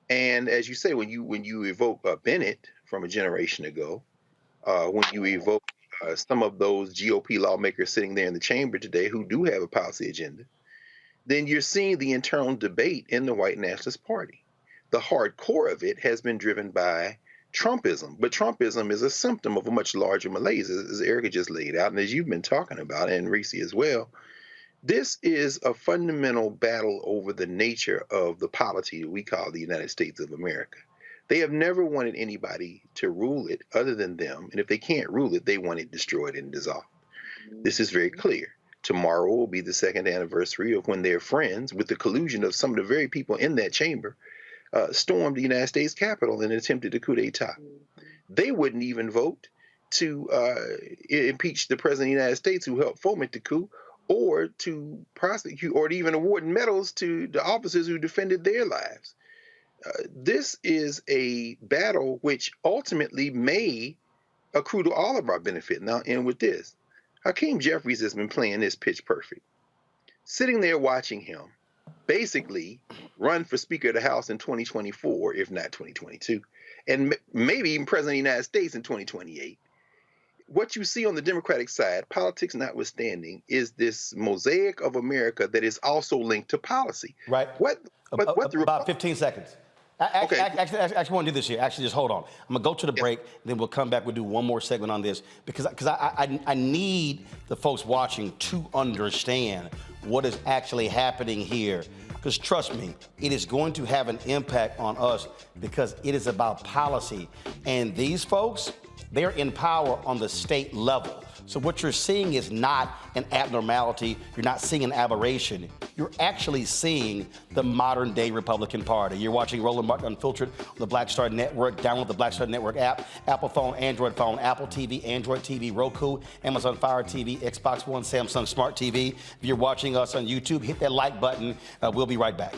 And as you say, when you evoke Bennett from a generation ago, when you evoke some of those GOP lawmakers sitting there in the chamber today who do have a policy agenda, then you're seeing the internal debate in the White Nationalist Party. The hardcore of it has been driven by Trumpism, but Trumpism is a symptom of a much larger malaise, as Erica just laid out, and as you've been talking about, and Reese as well. This is a fundamental battle over the nature of the polity that we call the United States of America. They have never wanted anybody to rule it other than them. And if they can't rule it, they want it destroyed and dissolved. This is very clear. Tomorrow will be the second anniversary of when their friends, with the collusion of some of the very people in that chamber, stormed the United States Capitol and attempted a coup d'etat. They wouldn't even vote to impeach the President of the United States who helped foment the coup, or to prosecute, or to even award medals to the officers who defended their lives. This is a battle which ultimately may accrue to all of our benefit. Now, and with this, Hakeem Jeffries has been playing this pitch perfect. Sitting there watching him basically run for Speaker of the House in 2024, if not 2022, and maybe even President of the United States in 2028. What you see on the Democratic side, politics notwithstanding, is this mosaic of America that is also linked to policy. Right. About 15 seconds. Okay. Actually, I want to do this here. Actually, just hold on. I'm going to go to the break, then we'll come back. We'll do one more segment on this because I need the folks watching to understand what is actually happening here. Because trust me, it is going to have an impact on us because it is about policy. And these folks, they're in power on the state level. So what you're seeing is not an abnormality. You're not seeing an aberration. You're actually seeing the modern day Republican Party. You're watching Roland Martin Unfiltered on the Black Star Network. Download the Black Star Network app, Apple phone, Android phone, Apple TV, Android TV, Roku, Amazon Fire TV, Xbox One, Samsung Smart TV. If you're watching us on YouTube, hit that like button. We'll be right back.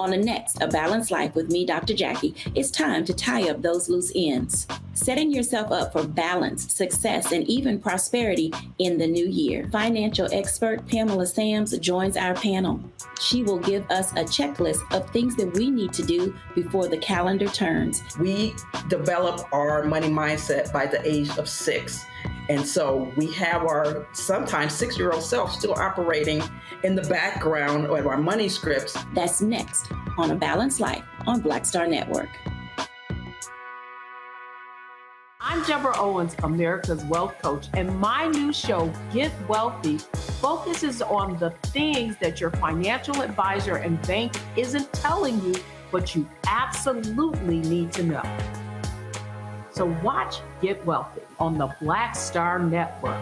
On the next A Balanced Life with me, Dr. Jackie, it's time to tie up those loose ends. Setting yourself up for balance, success, and even prosperity in the new year. Financial expert Pamela Sams joins our panel. She will give us a checklist of things that we need to do before the calendar turns. We develop our money mindset by the age of 6. And so we have our sometimes 6-year-old self still operating in the background of our money scripts. That's next on A Balanced Life on Black Star Network. I'm Deborah Owens, America's Wealth Coach, and my new show, Get Wealthy, focuses on the things that your financial advisor and bank isn't telling you, but you absolutely need to know. So watch Get Wealthy on the Black Star Network.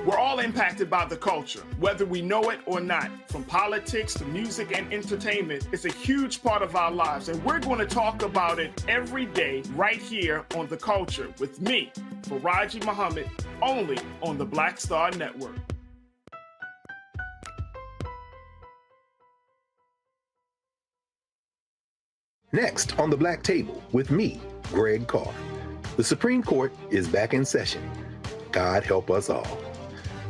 We're all impacted by the culture, whether we know it or not. From politics to music and entertainment, it's a huge part of our lives, and we're going to talk about it every day right here on The Culture with me, Faraji Muhammad, only on the Black Star Network. Next on the Black Table with me, Greg Carr. The Supreme Court is back in session. God help us all.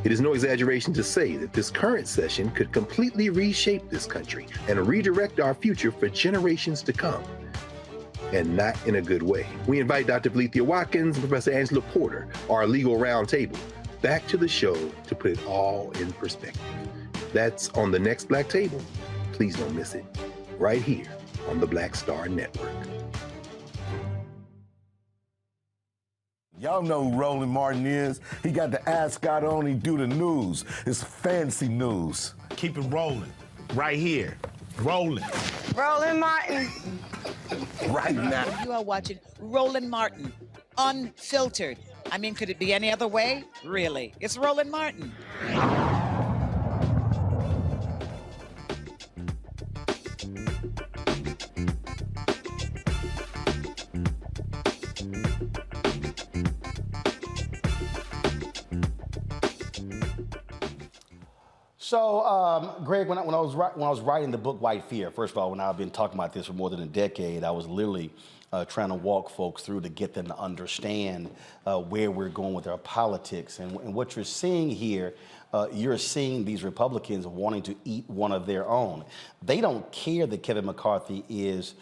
It is no exaggeration to say that this current session could completely reshape this country and redirect our future for generations to come. And not in a good way. We invite Dr. Valethia Watkins and Professor Angela Porter, our legal roundtable, back to the show to put it all in perspective. That's on the next Black Table. Please don't miss it. Right here on the Black Star Network. Y'all know who Roland Martin is. He got the ascot on, he do the news. It's fancy news. Keep it rolling. Right here. Rolling. Roland Martin. Right now. You are watching Roland Martin, Unfiltered. I mean, could it be any other way? Really? It's Roland Martin. So, Greg, when I was writing the book White Fear, first of all, when I've been talking about this for more than a decade, I was literally trying to walk folks through to get them to understand where we're going with our politics. And what you're seeing here, you're seeing these Republicans wanting to eat one of their own. They don't care that Kevin McCarthy is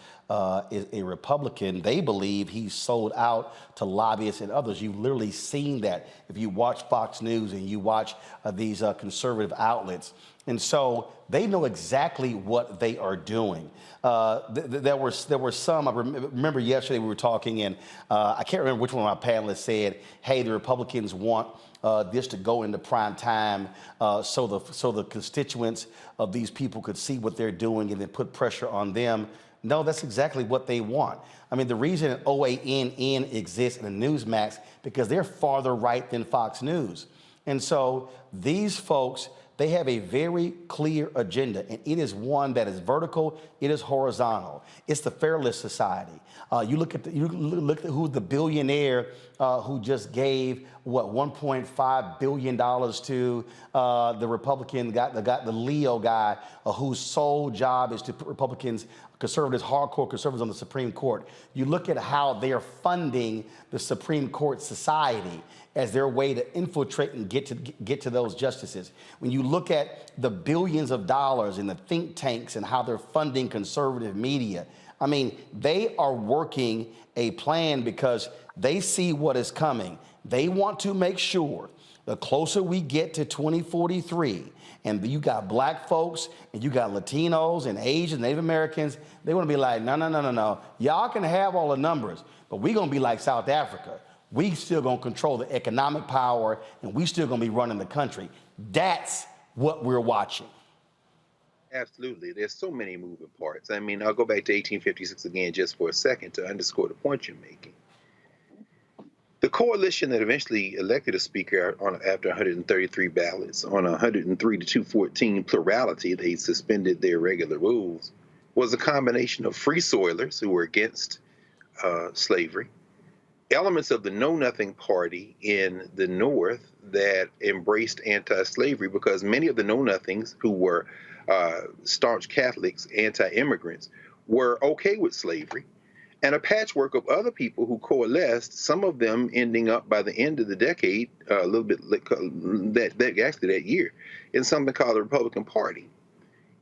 is a Republican, they believe he's sold out to lobbyists and others. You've literally seen that if you watch Fox News and you watch these conservative outlets. And so they know exactly what they are doing. There were some, I remember yesterday we were talking, and I can't remember which one of my panelists said, hey, the Republicans want this to go into prime time so the constituents of these people could see what they're doing and then put pressure on them. No, that's exactly what they want. I mean, the reason OANN exists in the Newsmax because they're farther right than Fox News. And so these folks, they have a very clear agenda, and it is one that is vertical, it is horizontal. It's the Fairless Society. You look at who the billionaire who just gave $1.5 billion to the Republican guy, the Leo guy, whose sole job is to put Republicans, conservatives, hardcore conservatives on the Supreme Court. You look at how they are funding the Supreme Court society as their way to infiltrate and get to those justices. When you look at the billions of dollars in the think tanks and how they're funding conservative media, I mean, they are working a plan because they see what is coming. They want to make sure the closer we get to 2043, and you got black folks, and you got Latinos and Asians, Native Americans, they want to be like, no. Y'all can have all the numbers, but we're going to be like South Africa. We still going to control the economic power, and we still going to be running the country. That's what we're watching. Absolutely. There's so many moving parts. I mean, I'll go back to 1856 again just for a second to underscore the point you're making. The coalition that eventually elected a speaker after 133 ballots on 103 to 214 plurality, they suspended their regular rules, was a combination of free soilers who were against slavery, elements of the Know Nothing Party in the North that embraced anti-slavery because many of the Know Nothings who were staunch Catholics, anti-immigrants, were okay with slavery, and a patchwork of other people who coalesced, some of them ending up by the end of the decade, a little bit that year, in something called the Republican Party.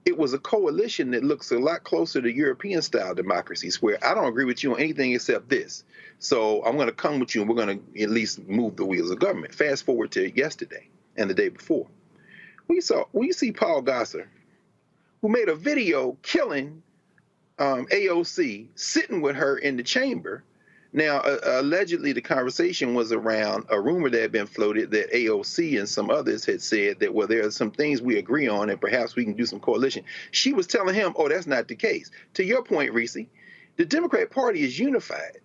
It was a coalition that looks a lot closer to European-style democracies, where I don't agree with you on anything except this. So I'm going to come with you, and we're going to at least move the wheels of government. Fast forward to yesterday and the day before. We see Paul Gosar, who made a video killing AOC, sitting with her in the chamber. Now, allegedly, the conversation was around a rumor that had been floated that AOC and some others had said that, well, there are some things we agree on and perhaps we can do some coalition. She was telling him, oh, that's not the case. To your point, Reese, the Democrat Party is unified.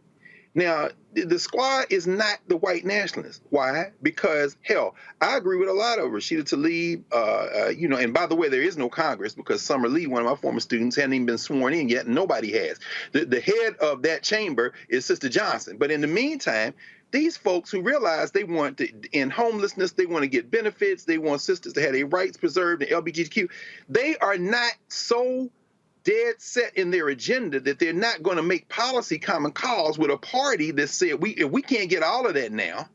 Now, the squad is not the white nationalists. Why? Because, hell, I agree with a lot of Rashida Tlaib, and by the way, there is no Congress because Summer Lee, one of my former students, hadn't even been sworn in yet. Nobody has. The head of that chamber is Sister Johnson. But in the meantime, these folks who realize they want to end homelessness, they want to get benefits, they want sisters to have their rights preserved in LGBTQ, they are not so dead set in their agenda that they're not going to make policy common cause with a party that said, if we can't get all of that now,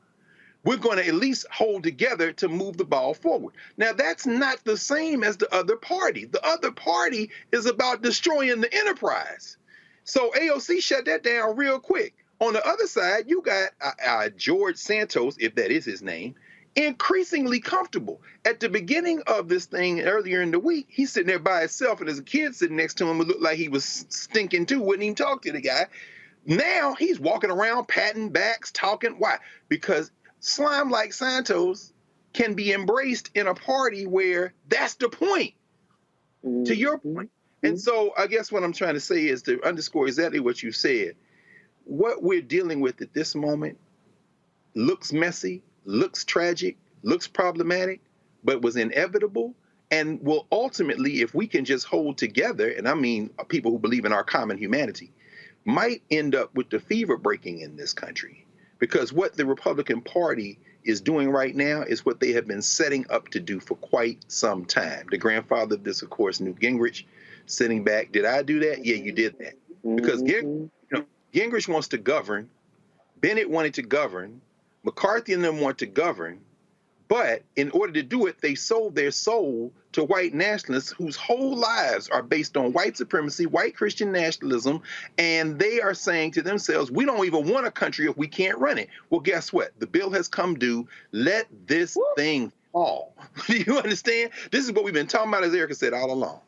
we're going to at least hold together to move the ball forward. Now, that's not the same as the other party. The other party is about destroying the enterprise. So AOC shut that down real quick. On the other side, you got George Santos, if that is his name, increasingly comfortable. At the beginning of this thing earlier in the week, he's sitting there by himself, and there's a kid sitting next to him who looked like he was stinking too, wouldn't even talk to the guy. Now he's walking around patting backs, talking. Why? Because slime like Santos can be embraced in a party where that's the point, to your point. And so I guess what I'm trying to say is to underscore exactly what you said. What we're dealing with at this moment looks messy, looks tragic, looks problematic, but was inevitable and will ultimately, if we can just hold together, and I mean people who believe in our common humanity, might end up with the fever breaking in this country. Because what the Republican Party is doing right now is what they have been setting up to do for quite some time. The grandfather of this, of course, Newt Gingrich, sitting back. Did I do that? Yeah, you did that. Because Gingrich wants to govern. Bennett wanted to govern. McCarthy and them want to govern, But in order to do it, they sold their soul to white nationalists whose whole lives are based on white supremacy, white Christian nationalism, and they are saying to themselves, we don't even want a country if we can't run it. Well, guess what? The bill has come due. Let this thing fall. Do you understand? This is what we've been talking about, as Erica said, all along.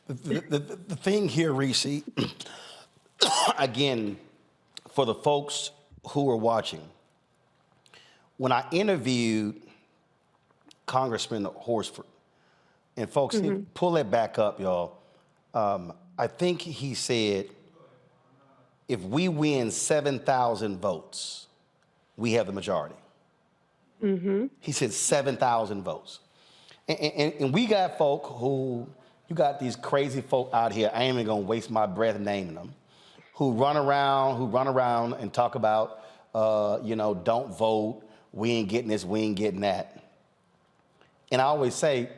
The thing here, Reese, again, for the folks who are watching, when I interviewed Congressman Horsford, and folks, pull that back up, y'all. I think he said, if we win 7,000 votes, we have the majority. He said 7,000 votes. And we got folk who, you got these crazy folk out here, I ain't even gonna waste my breath naming them, who run around and talk about, don't vote, we ain't getting this, we ain't getting that. And I always say,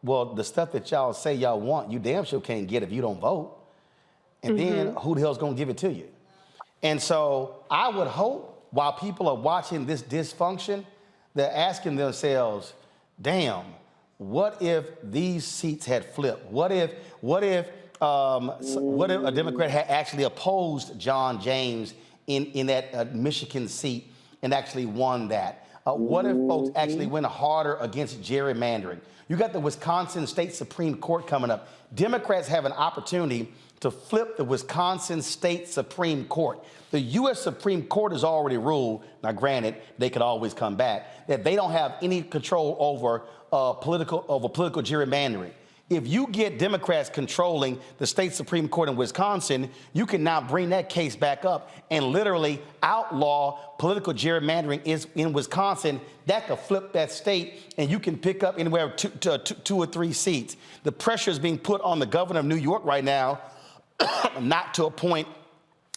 well, the stuff that y'all say y'all want, you damn sure can't get if you don't vote. And then who the hell's gonna give it to you? And so I would hope while people are watching this dysfunction, they're asking themselves, damn, what if these seats had flipped? What if a Democrat had actually opposed John James in that Michigan seat and actually won that? What if folks actually went harder against gerrymandering? You got the Wisconsin State Supreme Court coming up. Democrats have an opportunity to flip the Wisconsin State Supreme Court. The U.S. Supreme Court has already ruled, now granted, they could always come back, that they don't have any control over political gerrymandering. If you get Democrats controlling the state Supreme Court in Wisconsin, you can now bring that case back up and literally outlaw political gerrymandering in Wisconsin. That could flip that state, and you can pick up anywhere two or three seats. The pressure is being put on the governor of New York right now not to appoint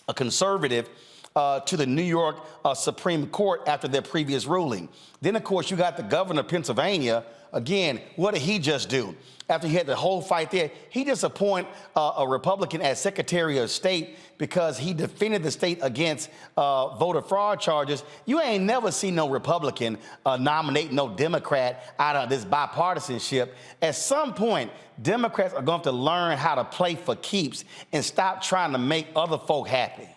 a conservative to the New York Supreme Court after their previous ruling. Then, of course, you got the governor of Pennsylvania. Again, what did he just do? After he had the whole fight there, he just appointed a Republican as Secretary of State because he defended the state against voter fraud charges. You ain't never seen no Republican nominate no Democrat out of this bipartisanship. At some point, Democrats are going to have to learn how to play for keeps and stop trying to make other folk happy.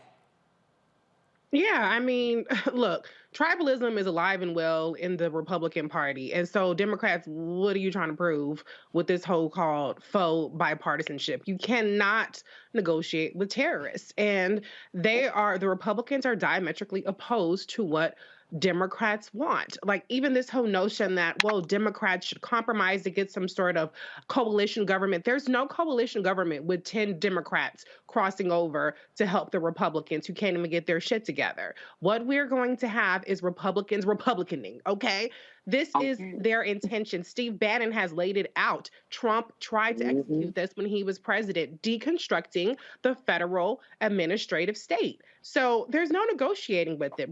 Yeah, I mean, look, tribalism is alive and well in the Republican Party. And so Democrats, what are you trying to prove with this whole called faux bipartisanship? You cannot negotiate with terrorists. And the Republicans are diametrically opposed to what Democrats want. Like even this whole notion that, well, Democrats should compromise to get some sort of coalition government. There's no coalition government with 10 Democrats crossing over to help the Republicans who can't even get their shit together. What we're going to have is Republicans republicaning, okay? This is their intention. Steve Bannon has laid it out. Trump tried to execute this when he was president, deconstructing the federal administrative state. So there's no negotiating with it.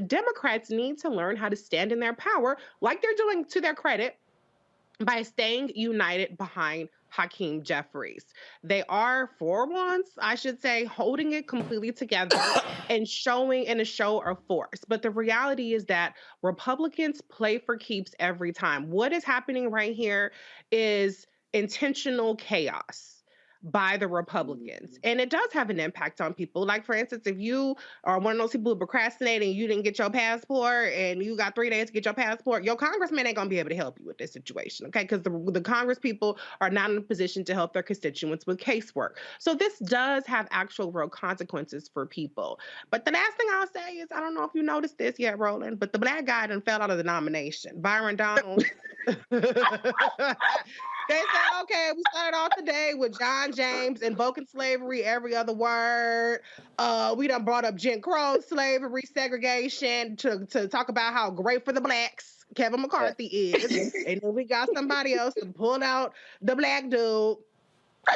Democrats need to learn how to stand in their power, like they're doing to their credit, by staying united behind Hakeem Jeffries. They are, for once, I should say, holding it completely together and showing in a show of force. But the reality is that Republicans play for keeps every time. What is happening right here is intentional chaos by the Republicans. And it does have an impact on people. Like, for instance, if you are one of those people who procrastinate and you didn't get your passport and you got 3 days to get your passport, your congressman ain't gonna be able to help you with this situation, okay? Because the Congress people are not in a position to help their constituents with casework. So this does have actual real consequences for people. But the last thing I'll say is, I don't know if you noticed this yet, Roland, but the black guy done fell out of the nomination. Byron Donald. They said, okay, we started off today with John James invoking slavery, every other word. We done brought up Jim Crow, slavery, segregation, to talk about how great for the blacks Kevin McCarthy is. And then we got somebody else to pull out the black dude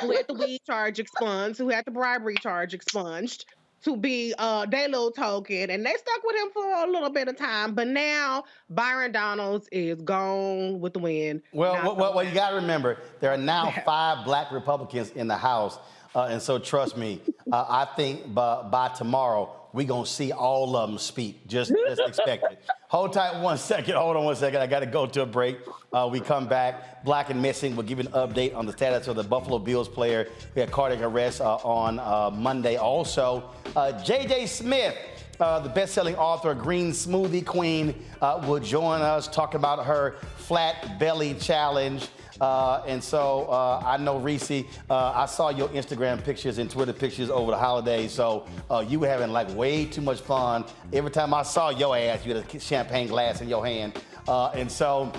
who had the weed charge expunged, who had the bribery charge expunged, to be their little token, and they stuck with him for a little bit of time. But now Byron Donalds is gone with the wind. Well, you got to remember, there are now 5 black Republicans in the House, and so trust me, I think by tomorrow we're gonna see all of them speak. Just expect it. Hold tight 1 second. Hold on 1 second. I got to go to a break. We come back. Black and Missing. We'll give you an update on the status of the Buffalo Bills player. We had cardiac arrest on Monday. Also, J.J. Smith, the best-selling author, Green Smoothie Queen, will join us, talk about her flat belly challenge. And so I know, Reese, I saw your Instagram pictures and Twitter pictures over the holidays. So you were having like way too much fun. Every time I saw your ass, you had a champagne glass in your hand. And so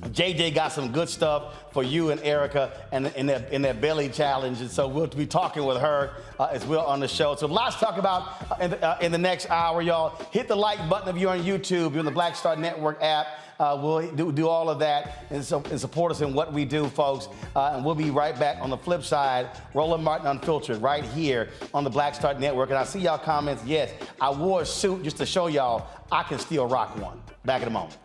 JJ got some good stuff for you and Erica and in their belly challenge. And so we'll be talking with her as well on the show. So lots to talk about in the next hour, y'all. Hit the like button if you're on YouTube, you're on the Black Star Network app. We'll do all of that and support us in what we do, folks. And we'll be right back on the flip side. Roland Martin Unfiltered right here on the Black Star Network. And I see y'all comments. Yes, I wore a suit just to show y'all I can still rock one. Back in a moment.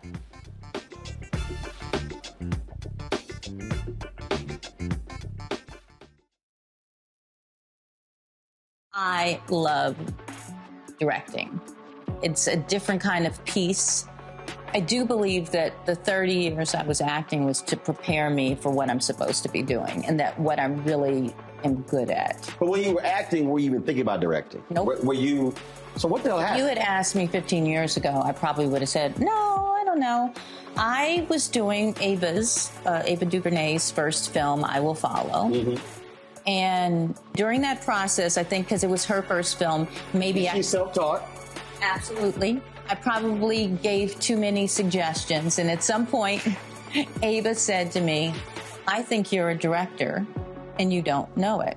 I love directing. It's a different kind of piece. I do believe that the 30 years I was acting was to prepare me for what I'm supposed to be doing and that what I really am good at. But when you were acting, were you even thinking about directing? Nope. Were you, so what the hell happened? If you had asked me 15 years ago, I probably would have said, no, I don't know. I was doing Ava DuVernay's first film, I Will Follow. Mm-hmm. And during that process, I think because it was her first film, maybe She's self-taught. Absolutely. I probably gave too many suggestions. And at some point, Ava said to me, I think you're a director and you don't know it.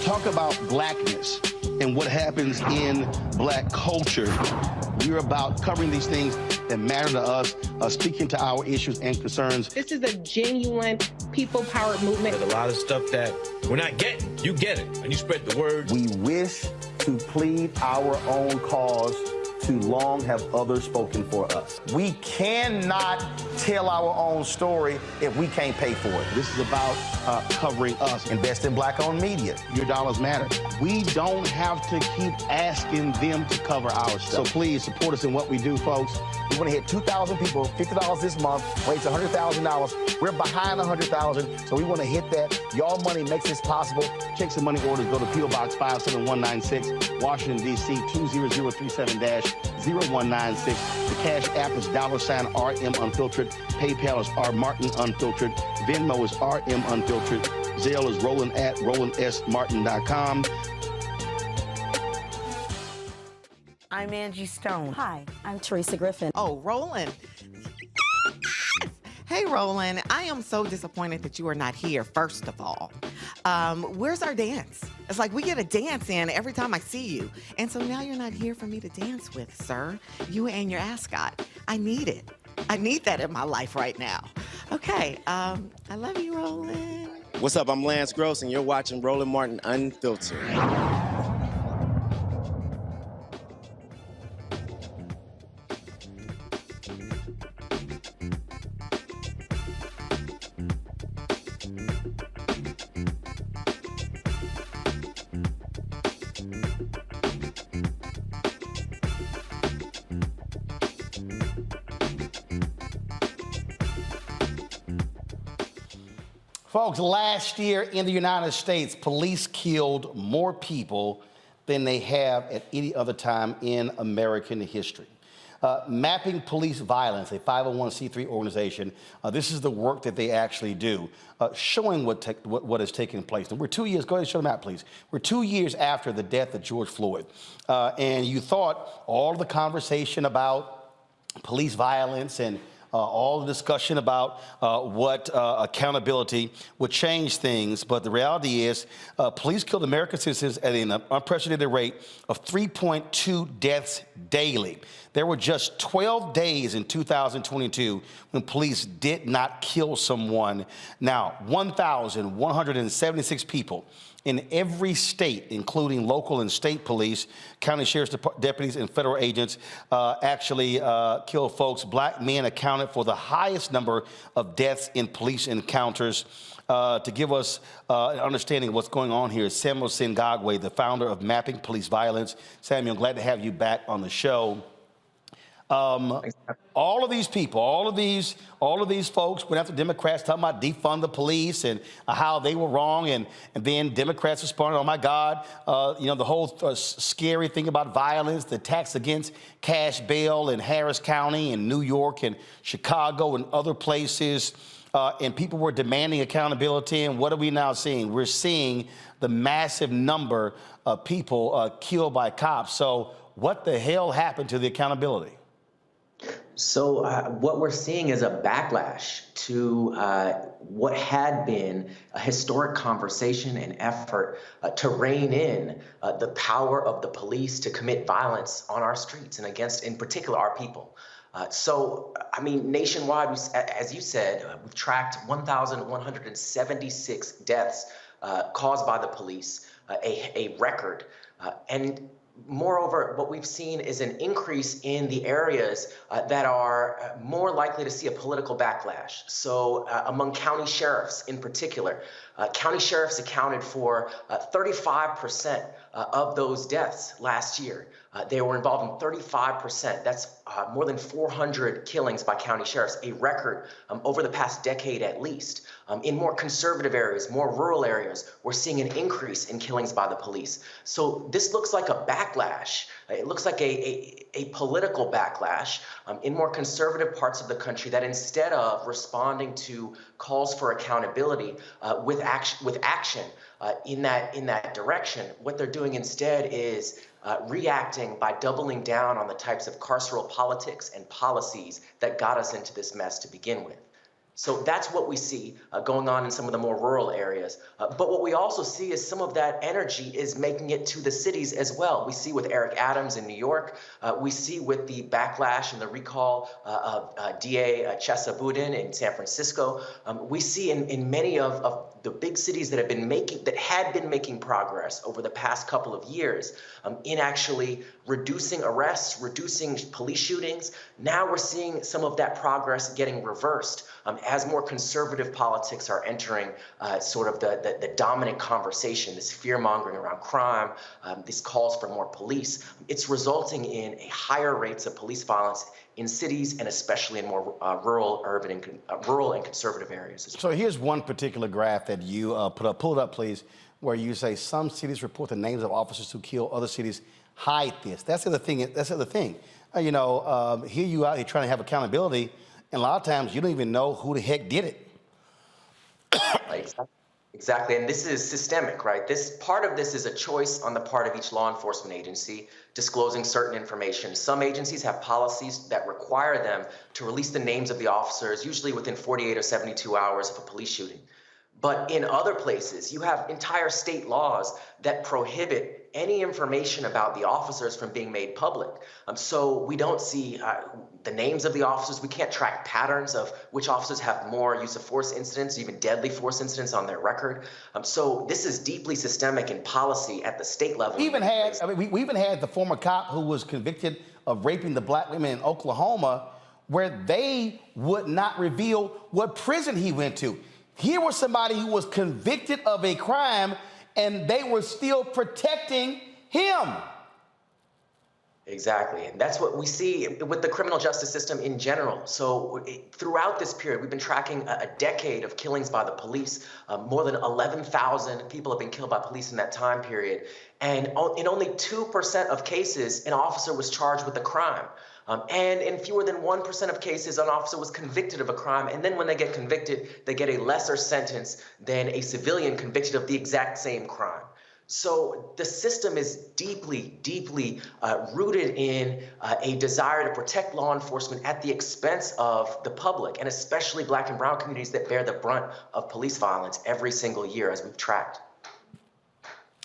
Talk about blackness and what happens in black culture. We're about covering these things that matter to us, speaking to our issues and concerns. This is a genuine people-powered movement. There's a lot of stuff that we're not getting. You get it, and you spread the word. We wish to plead our own cause. Too long have others spoken for us. We cannot tell our own story if we can't pay for it. This is about covering us. Invest in black-owned media. Your dollars matter. We don't have to keep asking them to cover our stuff. So please support us in what we do, folks. We want to hit 2,000 people, $50 this month, raise $100,000. We're behind $100,000, so we want to hit that. Y'all money makes this possible. Check some money orders. Go to P.O. Box 57196, Washington, D.C. 20037-0196. The Cash App is $RM Unfiltered. PayPal is R Martin Unfiltered. Venmo is RM Unfiltered. Zelle is Roland at RolandSMartin.com. I'm Angie Stone. Hi, I'm Teresa Griffin. Oh, Roland. Hey, Roland, I am so disappointed that you are not here, first of all. Where's our dance? It's like we get a dance in every time I see you. And so now you're not here for me to dance with, sir. You and your ascot. I need it. I need that in my life right now. Okay, I love you, Roland. What's up? I'm Lance Gross, and you're watching Roland Martin Unfiltered. Folks, last year in the United States, police killed more people than they have at any other time in American history. Mapping Police Violence, a 501c3 organization, this is the work that they actually do, showing what is taking place. And we're 2 years, go ahead and show the map, please. We're 2 years after the death of George Floyd. And you thought all the conversation about police violence and all the discussion about what accountability would change things. But the reality is police killed American citizens at an unprecedented rate of 3.2 deaths daily. There were just 12 days in 2022 when police did not kill someone. Now, 1,176 people in every state, including local and state police, county sheriff's deputies, and federal agents, actually killed folks. Black men accounted for the highest number of deaths in police encounters. To give us an understanding of what's going on here is Samuel Sinyangwe, the founder of Mapping Police Violence. Samuel, glad to have you back on the show. All of these people, all of these folks went after Democrats talking about defund the police and how they were wrong, and then Democrats responded, oh my God, the whole scary thing about violence, the attacks against cash bail in Harris County and New York and Chicago and other places, and people were demanding accountability. And what are we now seeing? We're seeing the massive number of people killed by cops. So what the hell happened to the accountability? So what we're seeing is a backlash to what had been a historic conversation and effort to rein in the power of the police to commit violence on our streets and against, in particular, our people. Nationwide, as you said, we've tracked 1,176 deaths caused by the police, a record. And moreover, what we've seen is an increase in the areas that are more likely to see a political backlash. So among county sheriffs in particular, county sheriffs accounted for 35% of those deaths last year. They were involved in 35%. That's more than 400 killings by county sheriffs, a record over the past decade at least. In more conservative areas, more rural areas, we're seeing an increase in killings by the police. So this looks like a backlash. It looks like a political backlash in more conservative parts of the country that instead of responding to calls for accountability with action in that direction, what they're doing instead is reacting by doubling down on the types of carceral politics and policies that got us into this mess to begin with. So that's what we see going on in some of the more rural areas. But what we also see is some of that energy is making it to the cities as well. We see with Eric Adams in New York. We see with the backlash and the recall of DA Chesa Boudin in San Francisco. We see in many of the big cities that had been making progress over the past couple of years in actually reducing arrests, reducing police shootings. Now we're seeing some of that progress getting reversed as more conservative politics are entering sort of the dominant conversation, this fear-mongering around crime, these calls for more police. It's resulting in a higher rates of police violence in cities and especially in more rural and conservative areas. So here's one particular graph that you put up. Pull it up, please, where you say some cities report the names of officers who kill, other cities hide this. That's the other thing. Here you out here trying to have accountability, and a lot of times you don't even know who the heck did it. Exactly, and this is systemic, right? Part of this is a choice on the part of each law enforcement agency disclosing certain information. Some agencies have policies that require them to release the names of the officers, usually within 48 or 72 hours of a police shooting. But in other places, you have entire state laws that prohibit any information about the officers from being made public. So we don't see the names of the officers. We can't track patterns of which officers have more use of force incidents, even deadly force incidents on their record. So this is deeply systemic in policy at the state level. We even had the former cop who was convicted of raping the black women in Oklahoma, where they would not reveal what prison he went to. Here was somebody who was convicted of a crime, and they were still protecting him. Exactly, and that's what we see with the criminal justice system in general. So throughout this period, we've been tracking a decade of killings by the police. More than 11,000 people have been killed by police in that time period. And in only 2% of cases, an officer was charged with a crime. And in fewer than 1% of cases, an officer was convicted of a crime. And then when they get convicted, they get a lesser sentence than a civilian convicted of the exact same crime. So the system is deeply, deeply rooted in a desire to protect law enforcement at the expense of the public, and especially Black and brown communities that bear the brunt of police violence every single year, as we've tracked.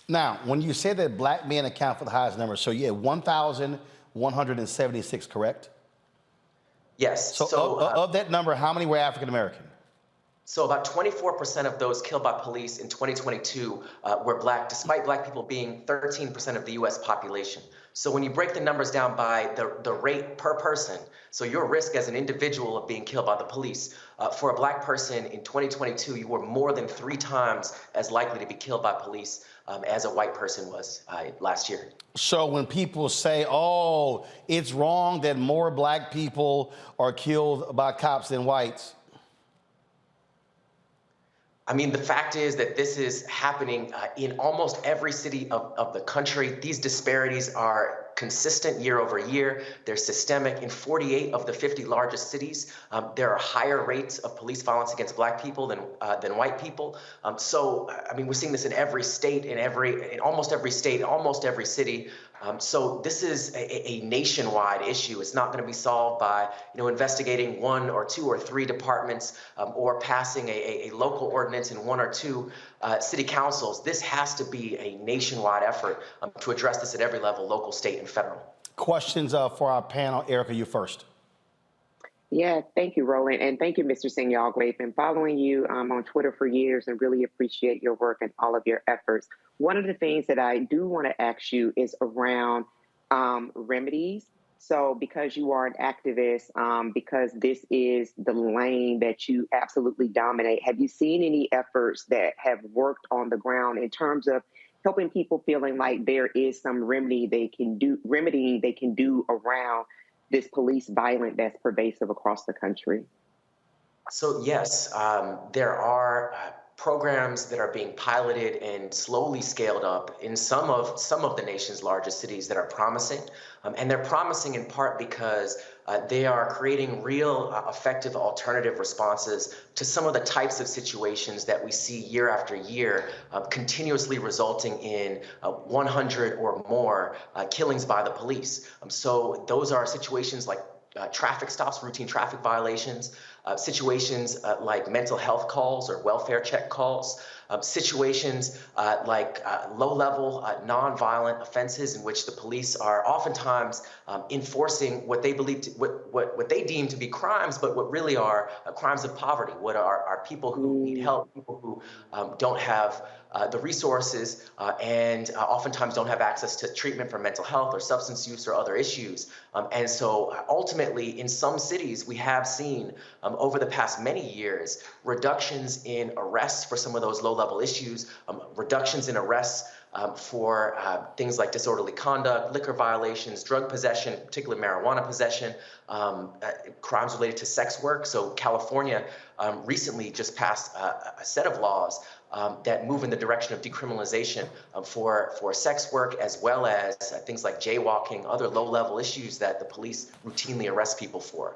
Now, when you say that Black men account for the highest number, so you had 1,176, correct? Yes. So, of that number, how many were African American? So about 24% of those killed by police in 2022 were Black, despite Black people being 13% of the U.S. population. So when you break the numbers down by the rate per person, so your risk as an individual of being killed by the police, for a Black person in 2022, you were more than 3 times as likely to be killed by police as a white person was last year. So when people say, oh, it's wrong that more Black people are killed by cops than whites, I mean, the fact is that this is happening in almost every city of the country. These disparities are consistent year over year. They're systemic. In 48 of the 50 largest cities, there are higher rates of police violence against Black people than white people. So, I mean, we're seeing this in every state, in almost every state, in almost every city. So this is a nationwide issue. It's not going to be solved by, investigating 1 or 2 or 3 departments or passing a local ordinance in 1 or 2 city councils. This has to be a nationwide effort to address this at every level, local, state, and federal. Questions for our panel. Erica, you first. Yeah, thank you, Roland. And thank you, Mr. Sinyangwe. I've been following you on Twitter for years and really appreciate your work and all of your efforts. One of the things that I do want to ask you is around remedies. So because you are an activist, because this is the lane that you absolutely dominate, have you seen any efforts that have worked on the ground in terms of helping people feeling like there is some remedy they can do around this police violence that's pervasive across the country? So yes, there are programs that are being piloted and slowly scaled up in some of the nation's largest cities that are promising. And they're promising in part because they are creating real effective alternative responses to some of the types of situations that we see year after year, continuously resulting in 100 or more killings by the police. So those are situations like traffic stops, routine traffic violations, situations like mental health calls or welfare check calls, situations like low-level nonviolent offenses in which the police are oftentimes enforcing what they believe what they deem to be crimes, but what really are crimes of poverty. What are people who need help, people who don't have the resources and oftentimes don't have access to treatment for mental health or substance use or other issues. And so ultimately, in some cities, we have seen over the past many years reductions in arrests for some of those low-level issues, reductions in arrests for things like disorderly conduct, liquor violations, drug possession, particularly marijuana possession, crimes related to sex work. So California recently just passed a set of laws that move in the direction of decriminalization for sex work, as well as things like jaywalking, other low-level issues that the police routinely arrest people for.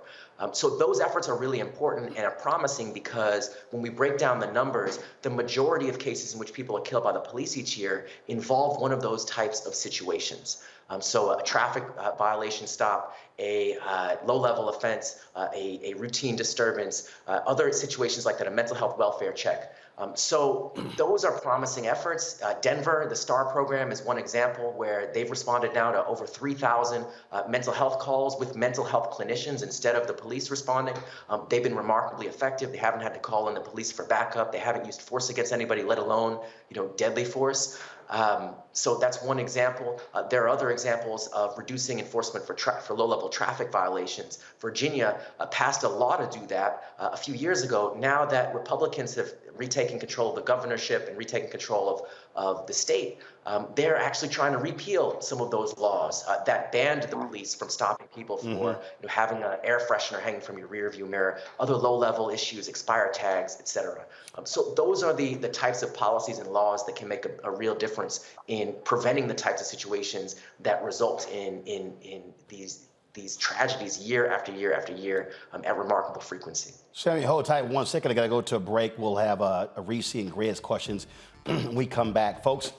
So those efforts are really important and are promising because when we break down the numbers, the majority of cases in which people are killed by the police each year involve one of those types of situations. So a traffic violation stop, a low-level offense, a routine disturbance, other situations like that, a mental health welfare check. So those are promising efforts. Denver, the STAR program is one example where they've responded now to over 3,000 mental health calls with mental health clinicians instead of the police responding. They've been remarkably effective. They haven't had to call in the police for backup. They haven't used force against anybody, let alone, deadly force. So that's one example. There are other examples of reducing enforcement for low-level traffic violations. Virginia passed a law to do that a few years ago. Now that Republicans have retaken control of the governorship and retaken control of the state, they're actually trying to repeal some of those laws that banned the police from stopping people for having an air freshener hanging from your rearview mirror, other low-level issues, expired tags, etc. So those are the types of policies and laws that can make a real difference in preventing the types of situations that result in these tragedies year after year after year at remarkable frequency. Sammy, hold tight 1 second. I got to go to a break. We'll have Reese and Greg's questions when we come back. Folks,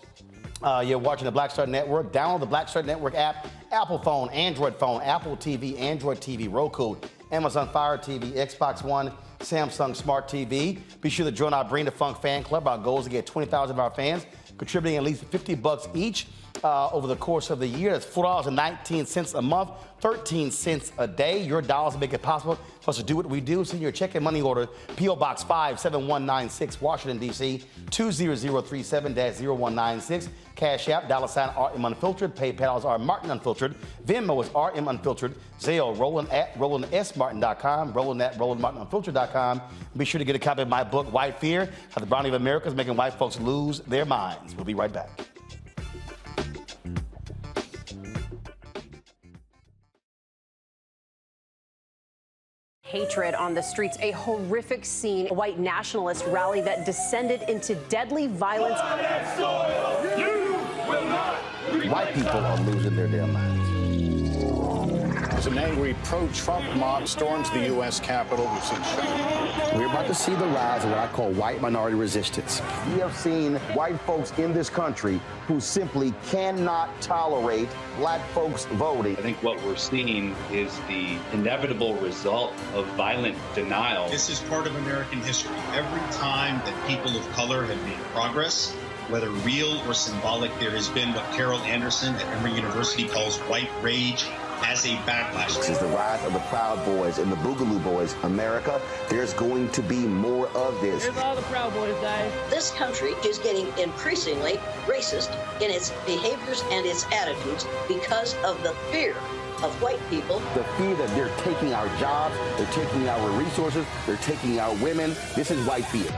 You're watching the Black Star Network. Download the Black Star Network app, Apple phone, Android phone, Apple TV, Android TV, Roku, Amazon Fire TV, Xbox One, Samsung Smart TV. Be sure to join our Bring the Funk fan club. Our goal is to get 20,000 of our fans contributing at least $50 each over the course of the year. That's $4.19 a month, 13 cents a day. Your dollars make it possible for us to do what we do. Send your check and money order, P.O. Box 57196, Washington, D.C., 20037-0196. Cash App, $RM Unfiltered. PayPal is R Martin Unfiltered. Venmo is RM Unfiltered. Zelle, Roland at RolandSMartin.com. Roland at RolandMartinUnfiltered.com. Be sure to get a copy of my book, White Fear, How the Brownie of America is Making White Folks Lose Their Minds. We'll be right back. Hatred on the streets, a horrific scene, a white nationalist rally that descended into deadly violence. White people are losing their damn minds. As an angry pro-Trump mob storms the U.S. Capitol, we've seen We're about to see the rise of what I call white minority resistance. We have seen white folks in this country who simply cannot tolerate black folks voting. I think what we're seeing is the inevitable result of violent denial. This is part of American history. Every time that people of color have made progress, whether real or symbolic, there has been what Carol Anderson at Emory University calls white rage as a backlash. This is the rise of the Proud Boys and the Boogaloo Boys. America, there's going to be more of this. Here's all the Proud Boys, guys. This country is getting increasingly racist in its behaviors and its attitudes because of the fear of white people. The fear that they're taking our jobs, they're taking our resources, they're taking our women. This is white fear.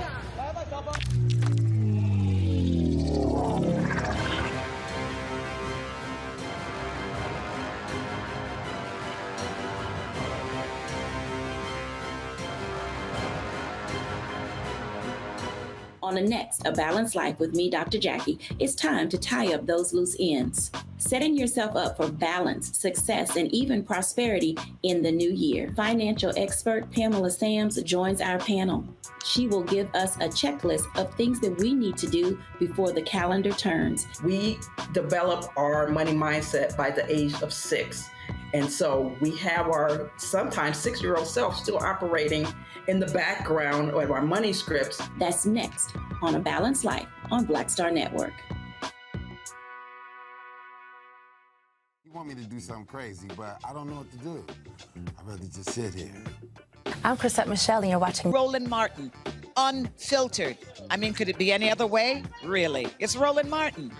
On the next A Balanced Life with me, Dr. Jackie, it's time to tie up those loose ends. Setting yourself up for balance, success, and even prosperity in the new year. Financial expert Pamela Sams joins our panel. She will give us a checklist of things that we need to do before the calendar turns. We develop our money mindset by the age of 6. And so we have our sometimes 6-year-old self still operating in the background of our money scripts. That's next on A Balanced Life on Black Star Network. You want me to do something crazy, but I don't know what to do. I'd rather just sit here. I'm Chrisette Michelle, and you're watching Roland Martin, Unfiltered. I mean, could it be any other way? Really? It's Roland Martin.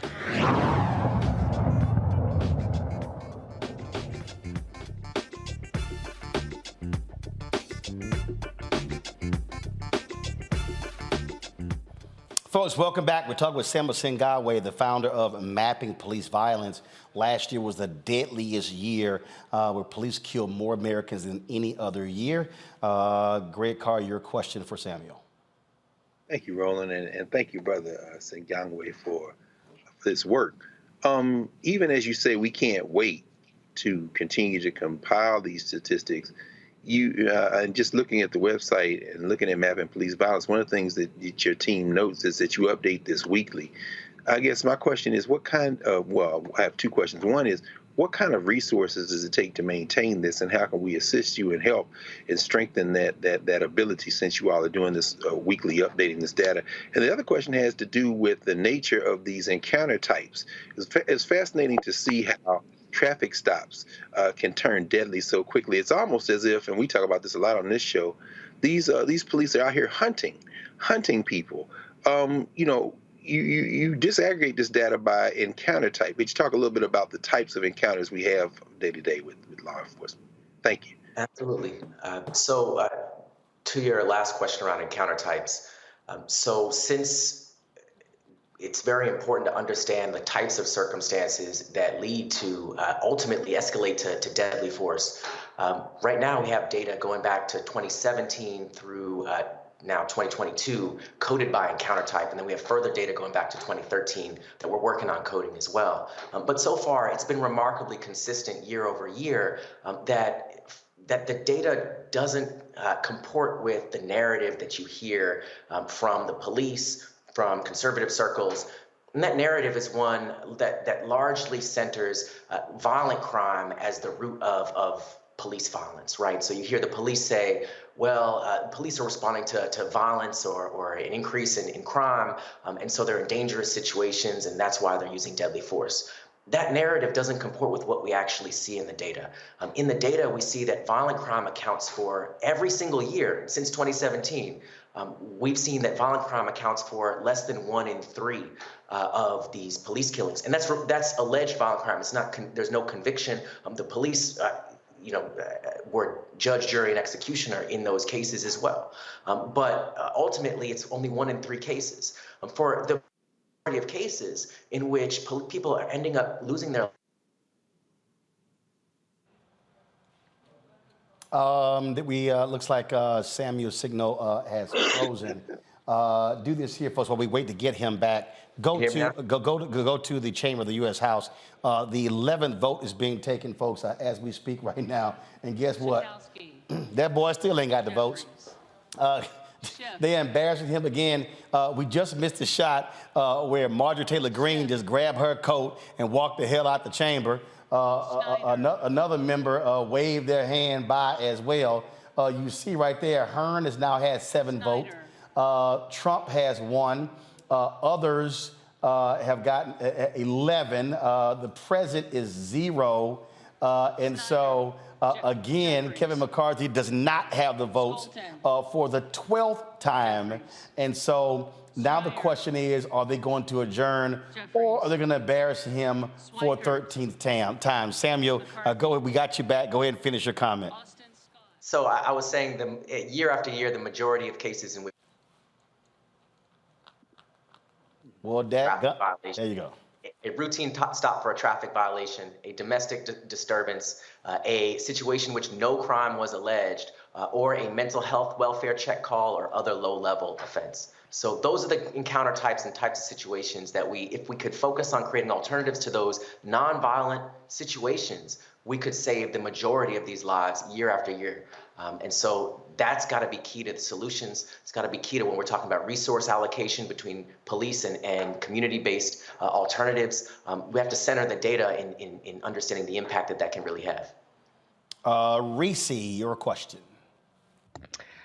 Folks, welcome back. We're talking with Samuel Sinyangwe, the founder of Mapping Police Violence. Last year was the deadliest year where police killed more Americans than any other year. Greg Carr, your question for Samuel. Thank you, Roland, and thank you, Brother Sinyangwe, for this work. Even as you say, we can't wait to continue to compile these statistics. And just looking at the website and looking at Mapping Police Violence, one of the things that your team notes is that you update this weekly. I guess my question is, what kind of, well, I have two questions. One is, what kind of resources does it take to maintain this, and how can we assist you and help and strengthen that ability, since you all are doing this weekly updating this data? And the other question has to do with the nature of these encounter types. It's fascinating to see how traffic stops can turn deadly so quickly. It's almost as if, and we talk about this a lot on this show, these police are out here hunting people. You disaggregate this data by encounter type. Could you talk a little bit about the types of encounters we have day to day with law enforcement? Thank you. Absolutely. So to your last question around encounter types, so since it's very important to understand the types of circumstances that lead to ultimately escalate to deadly force. Right now, we have data going back to 2017 through now 2022 coded by encounter type, and then we have further data going back to 2013 that we're working on coding as well. But so far, it's been remarkably consistent year over year that the data doesn't comport with the narrative that you hear from the police, from conservative circles, And that narrative is one that largely centers violent crime as the root of police violence, right? So you hear the police say, well, police are responding to violence or an increase in crime, and so they're in dangerous situations, and that's why they're using deadly force. That narrative doesn't comport with what we actually see in the data. In the data, we see that violent crime accounts for every single year since 2017. We've seen that violent crime accounts for less than 1 in 3 of these police killings, and that's alleged violent crime. It's not. There's no conviction. The police, were judge, jury, and executioner in those cases as well. But ultimately, it's only 1 in 3 cases. For the majority of cases in which people are ending up losing their looks like Samuel Signal has frozen. Do this here, folks, while we wait to get him back. Go to the chamber of the U.S. House. The 11th vote is being taken, folks, as we speak right now. And guess what? That boy still ain't got the votes. They're embarrassing him again. We just missed a shot where Marjorie Taylor Greene just grabbed her coat and walked the hell out the chamber. Another member waved their hand by as well. You see right there, Hearn has now had 7 votes. Trump has 1. Others have gotten 11. The president is 0. And so, again, Kevin McCarthy does not have the votes for the 12th time. And so now the question is, are they going to adjourn or are they going to embarrass him for a 13th time? Samuel, go ahead. We got you back. Go ahead and finish your comment. So I was saying year after year, the majority of cases in which there you go. A routine stop for a traffic violation, a domestic disturbance, a situation in which no crime was alleged, or a mental health welfare check call or other low-level offense. So those are the encounter types and types of situations that if we could focus on creating alternatives to those nonviolent situations, we could save the majority of these lives year after year. And so that's got to be key to the solutions. It's got to be key to when we're talking about resource allocation between police and community-based alternatives. We have to center the data in understanding the impact that can really have. Reese, your question.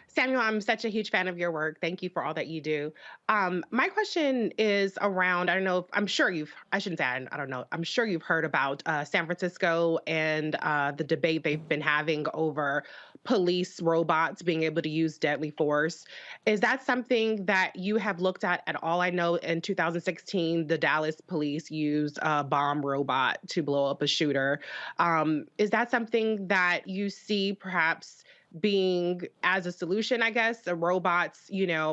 Samuel, I'm such a huge fan of your work. Thank you for all that you do. My question is around, I don't know, I'm sure you've heard about San Francisco and the debate they've been having over police robots being able to use deadly force. Is that something that you have looked at all? I know in 2016, the Dallas police used a bomb robot to blow up a shooter. Is that something that you see perhaps being as a solution, I guess, the robots,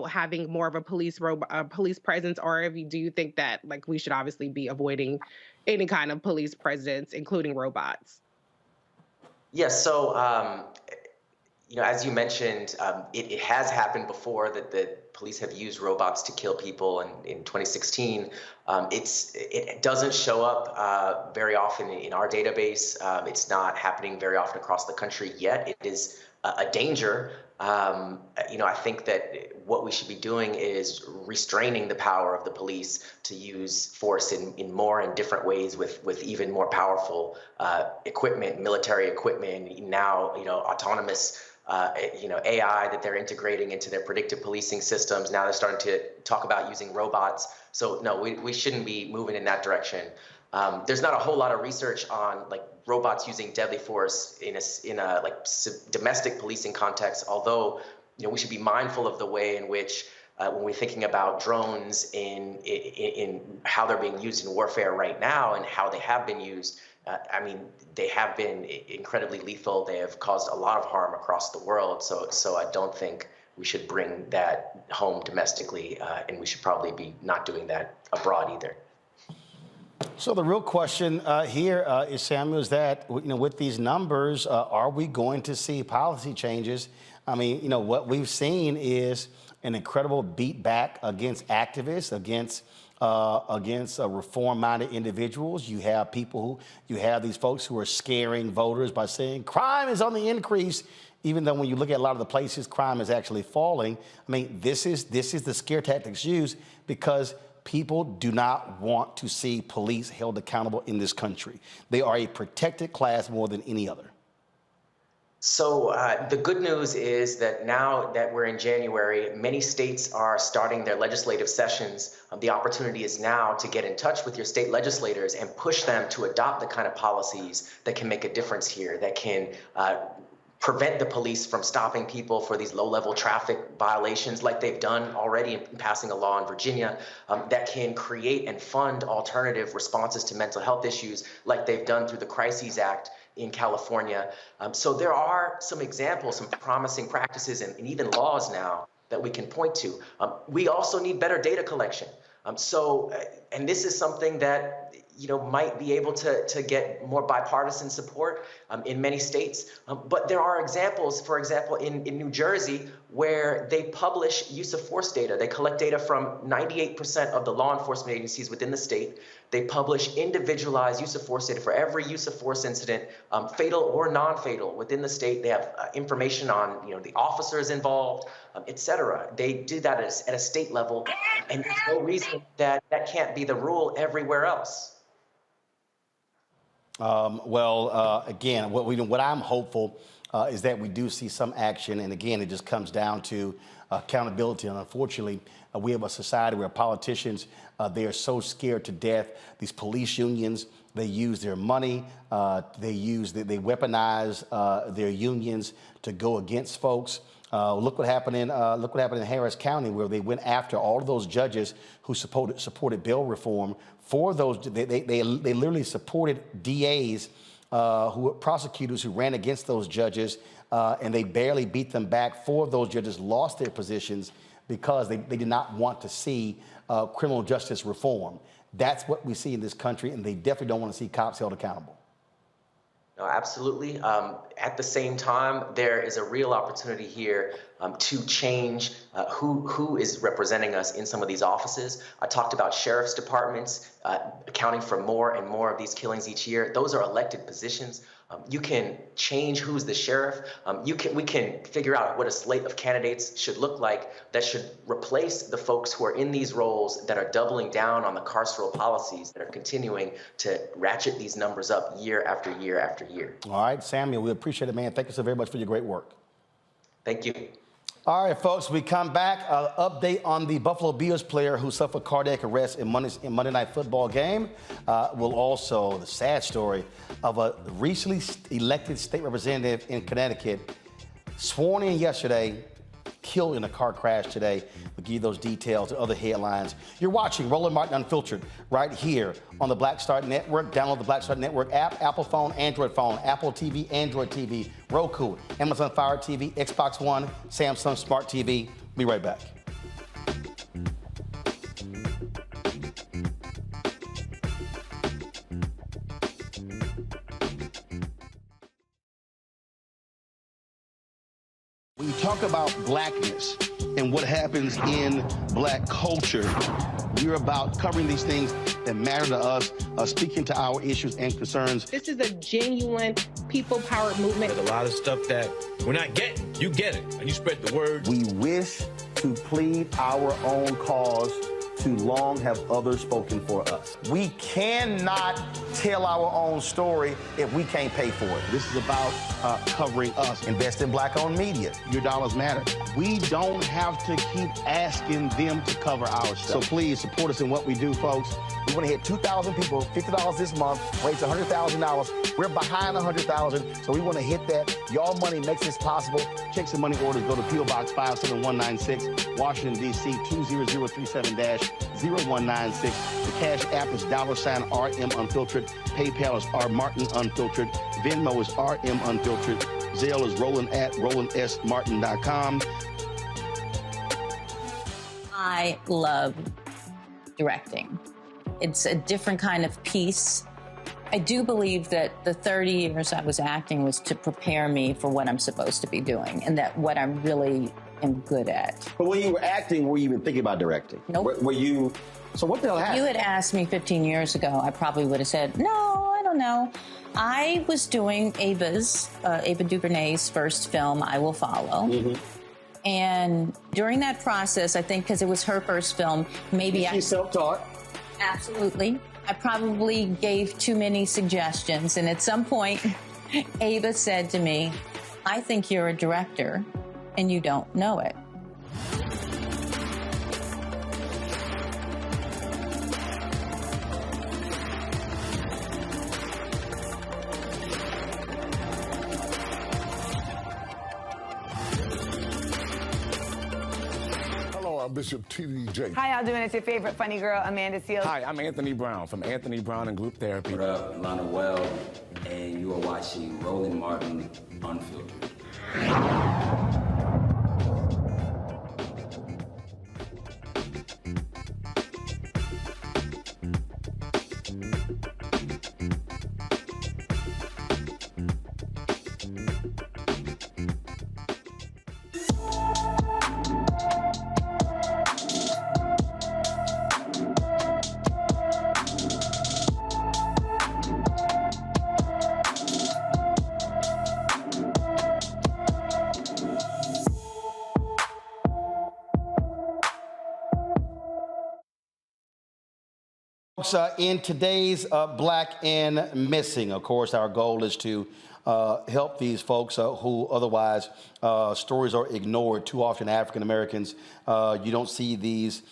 having more of a police presence, or do you think that we should obviously be avoiding any kind of police presence, including robots? Yes. So, as you mentioned, it has happened before that the police have used robots to kill people. And in 2016, it doesn't show up very often in our database. It's not happening very often across the country yet. It is a danger. I think that what we should be doing is restraining the power of the police to use force in more and different ways with even more powerful equipment, military equipment, now, autonomous AI that they're integrating into their predictive policing systems. Now they're starting to talk about using robots. So no, we shouldn't be moving in that direction. There's not a whole lot of research on robots using deadly force in a domestic policing context, although we should be mindful of the way in which when we're thinking about drones in how they're being used in warfare right now and how they have been used. They have been incredibly lethal. They have caused a lot of harm across the world. So I don't think we should bring that home domestically, and we should probably be not doing that abroad either. So the real question here is, Samuel, is that with these numbers, are we going to see policy changes? What we've seen is an incredible beat back against activists, against reform-minded individuals. You have these folks who are scaring voters by saying crime is on the increase, even though when you look at a lot of the places, crime is actually falling. This is the scare tactics used because people do not want to see police held accountable in this country. They are a protected class more than any other. So the good news is that now that we're in January, many states are starting their legislative sessions. The opportunity is now to get in touch with your state legislators and push them to adopt the kind of policies that can make a difference here, that can prevent the police from stopping people for these low-level traffic violations like they've done already in passing a law in Virginia, that can create and fund alternative responses to mental health issues like they've done through the Crises Act in California. So there are some examples, some promising practices and even laws now that we can point to. We also need better data collection. And this is something that might be able to get more bipartisan support in many states. But there are examples, for example, in New Jersey, where they publish use of force data. They collect data from 98% of the law enforcement agencies within the state. They publish individualized use of force data for every use of force incident, fatal or non-fatal, within the state. They have information on the officers involved, et cetera. They do that at a state level, and there's no reason that can't be the rule everywhere else. Again, what I'm hopeful is that we do see some action, and again, it just comes down to accountability. And unfortunately, we have a society where politicians, they are so scared to death. These police unions, they use their money, they weaponize their unions to go against folks. Look what happened in Harris County, where they went after all of those judges who supported bail reform. For those, they literally supported DAs, who were prosecutors who ran against those judges, and they barely beat them back. 4 of those judges lost their positions because they did not want to see criminal justice reform. That's what we see in this country, and they definitely don't want to see cops held accountable. No, absolutely. At the same time, there is a real opportunity here to change who is representing us in some of these offices. I talked about sheriff's departments accounting for more and more of these killings each year. Those are elected positions. You can change who's the sheriff. We can figure out what a slate of candidates should look like that should replace the folks who are in these roles that are doubling down on the carceral policies that are continuing to ratchet these numbers up year after year after year. All right, Samuel, we appreciate it, man. Thank you so very much for your great work. Thank you. All right, folks, we come back. Update on the Buffalo Bills player who suffered cardiac arrest in Monday Night Football game. We'll also, the sad story of a recently elected state representative in Connecticut, sworn in yesterday, killed in a car crash today. We'll give you those details and other headlines. You're watching Roland Martin Unfiltered right here on the Black Star Network. Download the Black Star Network app, Apple phone, Android phone, Apple TV, Android TV, Roku, Amazon Fire TV, Xbox One, Samsung Smart TV. Be right back. When you talk about blackness and what happens in black culture, we're about covering these things that matter to us, speaking to our issues and concerns. This is a genuine people-powered movement. There's a lot of stuff that we're not getting. You get it, and you spread the word. We wish to plead our own cause. Too long have others spoken for us. We cannot tell our own story if we can't pay for it. This is about covering us. Invest in black-owned media. Your dollars matter. We don't have to keep asking them to cover our stuff. So please support us in what we do, folks. We want to hit 2,000 people, $50 this month, raise $100,000. We're behind 100,000, so we want to hit that. Y'all money makes this possible. Check some money orders. Go to P.O. Box 57196, Washington, D.C. 20037-0196. The Cash App is $RM Unfiltered. PayPal is R Martin Unfiltered. Venmo is RM Unfiltered. Zelle is roland@rolandsmartin.com. I love directing. It's a different kind of piece. I do believe that the 30 years I was acting was to prepare me for what I'm supposed to be doing and that what I'm really am good at. But when you were acting, were you even thinking about directing? Nope. Were you? So what the hell happened? If you had asked me 15 years ago, I probably would have said, no, I don't know. I was doing Ava DuVernay's first film, I Will Follow. Mm-hmm. And during that process, I think because it was her first film, maybe She's self-taught. Absolutely. I probably gave too many suggestions. And at some point, Ava said to me, I think you're a director and you don't know it. Bishop TDJ. How y'all doing? It's your favorite funny girl, Amanda Seals. Hi, I'm Anthony Brown from Anthony Brown and Group Therapy. What up, Lana Well, and you are watching Roland Martin Unfiltered. In today's Black and Missing, of course, our goal is to help these folks who otherwise stories are ignored. Too often, African Americans, you don't see these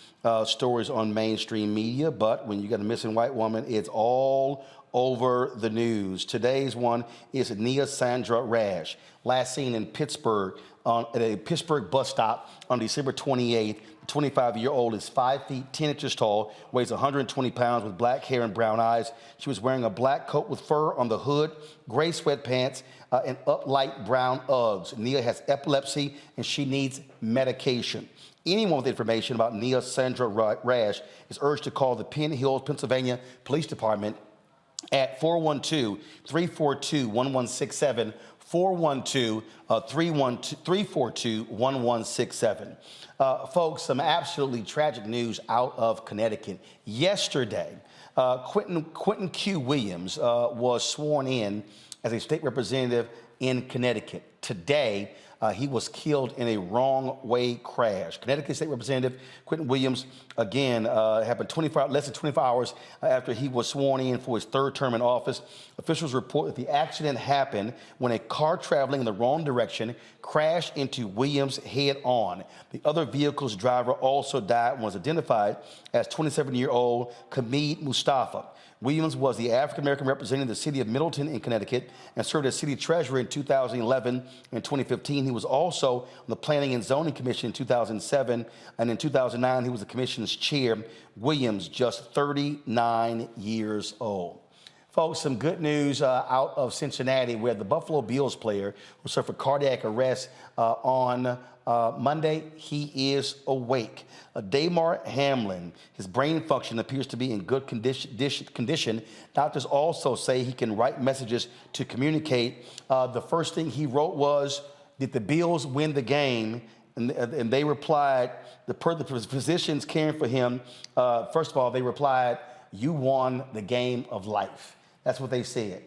stories on mainstream media, but when you got a missing white woman, it's all over the news. Today's one is Nia Sandra Rash, last seen in Pittsburgh at a Pittsburgh bus stop on December 28th. The 25-year-old is 5 feet 10 inches tall, weighs 120 pounds, with black hair and brown eyes. She was wearing a black coat with fur on the hood, gray sweatpants, and light brown Uggs. Nia has epilepsy and she needs medication. Anyone with information about Nia Sandra Rash is urged to call the Penn Hills, Pennsylvania Police Department at 412-342-1167, 412-342-1167. Folks, some absolutely tragic news out of Connecticut. Yesterday, Quentin Q Williams was sworn in as a state representative in Connecticut. Today, he was killed in a wrong-way crash. Connecticut State Representative Quentin Williams, again, happened less than 24 hours after he was sworn in for his third term in office. Officials report that the accident happened when a car traveling in the wrong direction crashed into Williams head-on. The other vehicle's driver also died and was identified as 27-year-old Kamid Mustafa. Williams was the African-American representing the city of Middleton in Connecticut and served as city treasurer in 2011 and 2015. He was also on the Planning and Zoning Commission in 2007, and in 2009, he was the commission's chair. Williams, just 39 years old. Folks, some good news out of Cincinnati, where the Buffalo Bills player who suffered cardiac arrest on Monday, he is awake. Damar Hamlin, his brain function appears to be in good condition. Doctors also say he can write messages to communicate. The first thing he wrote was, "Did the Bills win the game?" And they replied, the physicians caring for him, first of all, they replied, "You won the game of life." That's what they said.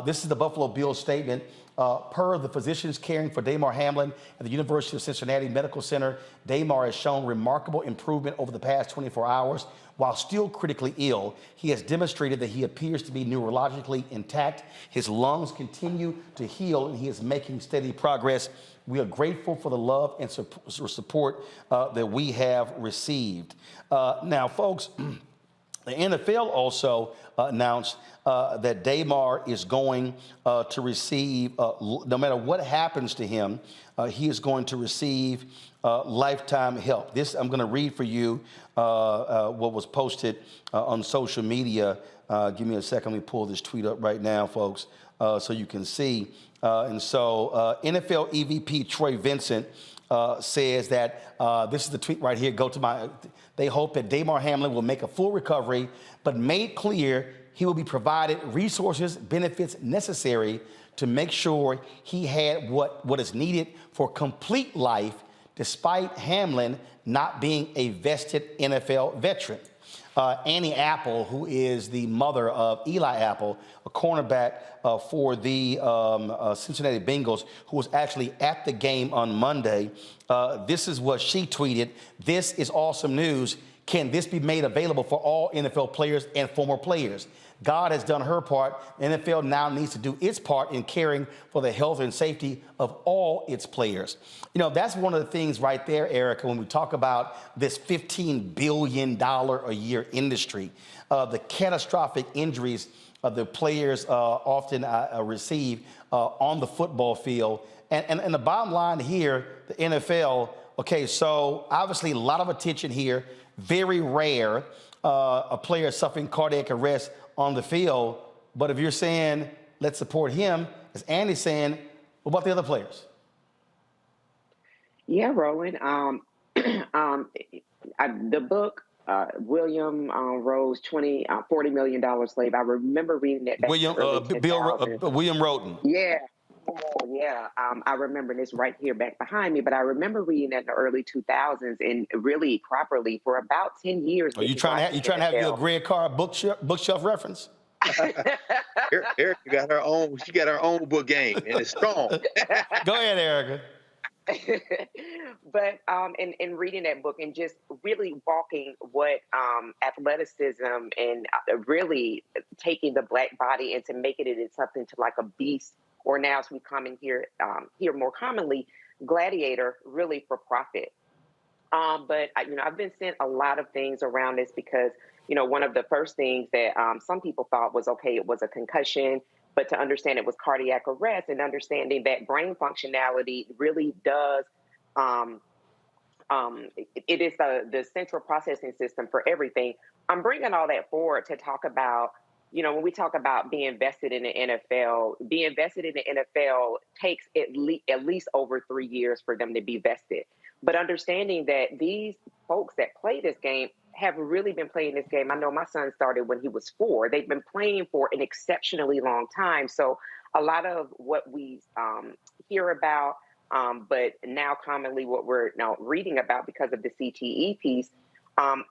This is the Buffalo Bills statement. Per the physicians caring for Damar Hamlin at the University of Cincinnati Medical Center, Damar has shown remarkable improvement over the past 24 hours. While still critically ill, he has demonstrated that he appears to be neurologically intact. His lungs continue to heal, and he is making steady progress. We are grateful for the love and support that we have received. Now, folks, the NFL also announced that Damar is going to receive, no matter what happens to him, he is going to receive lifetime help. This, I'm going to read for you what was posted on social media. Give me a second. Let me pull this tweet up right now, folks, so you can see. NFL EVP Troy Vincent says that, this is the tweet right here, they hope that Damar Hamlin will make a full recovery, but made clear he will be provided resources, benefits necessary to make sure he had what is needed for complete life, despite Hamlin not being a vested NFL veteran. Annie Apple, who is the mother of Eli Apple, a cornerback for the Cincinnati Bengals, who was actually at the game on Monday. This is what she tweeted. "This is awesome news. Can this be made available for all NFL players and former players? God has done her part. The NFL now needs to do its part in caring for the health and safety of all its players." You know, that's one of the things right there, Erica, when we talk about this $15 billion a year industry, the catastrophic injuries the players often receive on the football field. And the bottom line here, the NFL, okay, so obviously a lot of attention here. Very rare a player suffering cardiac arrest on the field. But if you're saying, let's support him, as Andy's saying, what about the other players? Yeah, Roland. The book, William Rose, $40 million Slave. I remember reading that. William Roden. Yeah. Yeah, I remember this right here back behind me, but I remember reading that in the early 2000s and really properly for about 10 years. Are you trying to have your Greg Carr bookshelf reference? Erica got her own. She got her own book game, and it's strong. Go ahead, Erica. But in reading that book and just really walking what athleticism and really taking the Black body and to making it into something to like a beast, or now as we come in here more commonly, gladiator, really for profit. But I've been sent a lot of things around this because one of the first things that some people thought was okay, it was a concussion. But to understand it was cardiac arrest and understanding that brain functionality really does, it is the central processing system for everything. I'm bringing all that forward to talk about, when we talk about being vested in the NFL, being vested in the NFL takes at least over 3 years for them to be vested. But understanding that these folks that play this game have really been playing this game. I know my son started when he was 4. They've been playing for an exceptionally long time. So a lot of what we hear about, but now commonly what we're now reading about because of the CTE piece,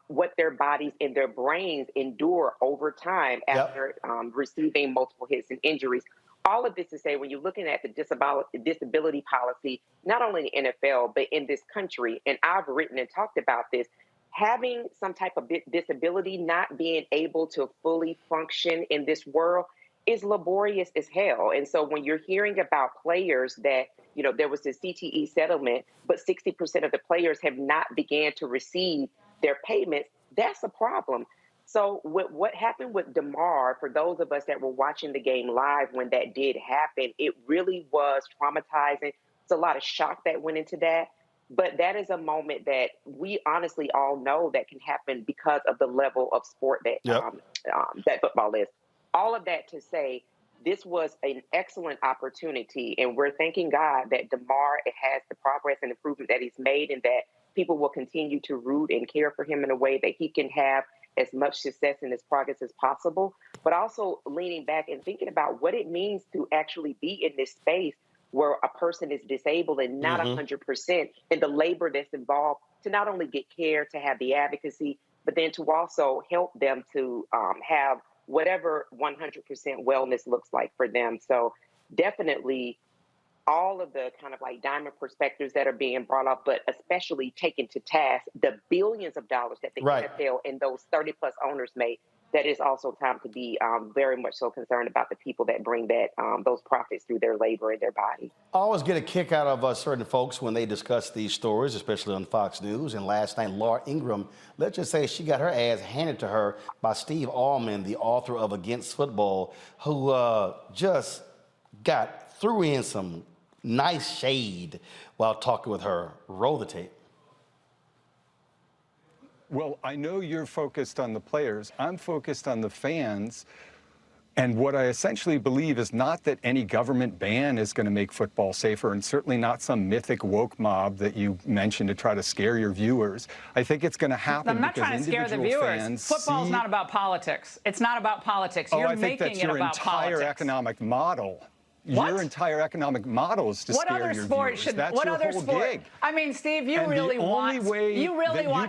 what their bodies and their brains endure over time after receiving multiple hits and injuries. All of this to say, when you're looking at the disability policy, not only in the NFL, but in this country, and I've written and talked about this, having some type of disability, not being able to fully function in this world is laborious as hell. And so when you're hearing about players that, there was this CTE settlement, but 60% of the players have not began to receive their payments, that's a problem. So what happened with DeMar, for those of us that were watching the game live when that did happen, it really was traumatizing. It's a lot of shock that went into that. But that is a moment that we honestly all know that can happen because of the level of sport that that football is. All of that to say, this was an excellent opportunity, and we're thanking God that DeMar has the progress and improvement that he's made, and that people will continue to root and care for him in a way that he can have as much success in his progress as possible. But also leaning back and thinking about what it means to actually be in this space where a person is disabled and not 100%, and the labor that's involved to not only get care, to have the advocacy, but then to also help them to have whatever 100% wellness looks like for them. So definitely all of the kind of like diamond perspectives that are being brought up, but especially taken to task the billions of dollars that the NFL and those 30 plus owners made. That is also time to be very much so concerned about the people that bring that those profits through their labor and their body. I always get a kick out of certain folks when they discuss these stories, especially on Fox News. And last night, Laura Ingraham, let's just say she got her ass handed to her by Steve Allman, the author of Against Football, who just threw in some nice shade while talking with her. Roll the tape. Well, I know you're focused on the players. I'm focused on the fans. And what I essentially believe is not that any government ban is going to make football safer, and certainly not some mythic woke mob that you mentioned to try to scare your viewers. I think it's going to happen. I'm not trying to scare the viewers. Football's not about politics. It's not about politics. You're making it about politics. I think that's your entire economic model. What? Your entire economic model is to scare your viewers. That's your whole gig. I mean, Steve, you really want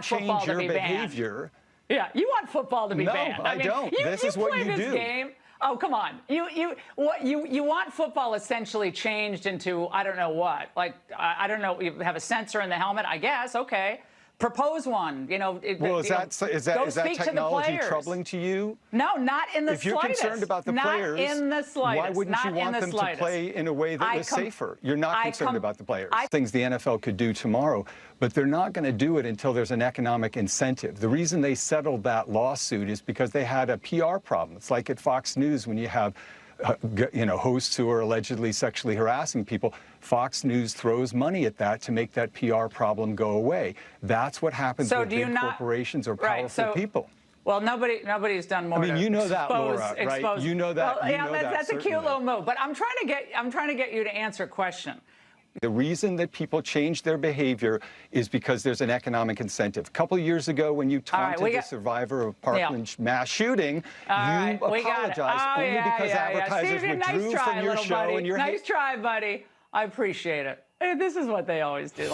football to be banned. Yeah, you want football to be banned. I don't. This is what you do. Game. Oh, come on. You want football essentially changed into, I don't know what. Like, I don't know, you have a sensor in the helmet, I guess, okay. Propose one, Well, is that technology troubling to you? No, not in the slightest. If you're concerned about the players, not in the slightest. why wouldn't you want them to play in a way that was safer? You're not concerned about the players. Things the NFL could do tomorrow, but they're not going to do it until there's an economic incentive. The reason they settled that lawsuit is because they had a PR problem. It's like at Fox News when you have hosts who are allegedly sexually harassing people. Fox News throws money at that to make that PR problem go away. That's what happens with big corporations or powerful people. Well, nobody's done more. I mean, you know that, Laura, right? Expose. You know that. Well, yeah, that's a cute little move. But I'm trying to get you to answer a question. The reason that people change their behavior is because there's an economic incentive. A couple of years ago, when you taunted the survivor of Parkland mass shooting, you apologized only because advertisers withdrew from your show. And nice try, buddy. I appreciate it. This is what they always do.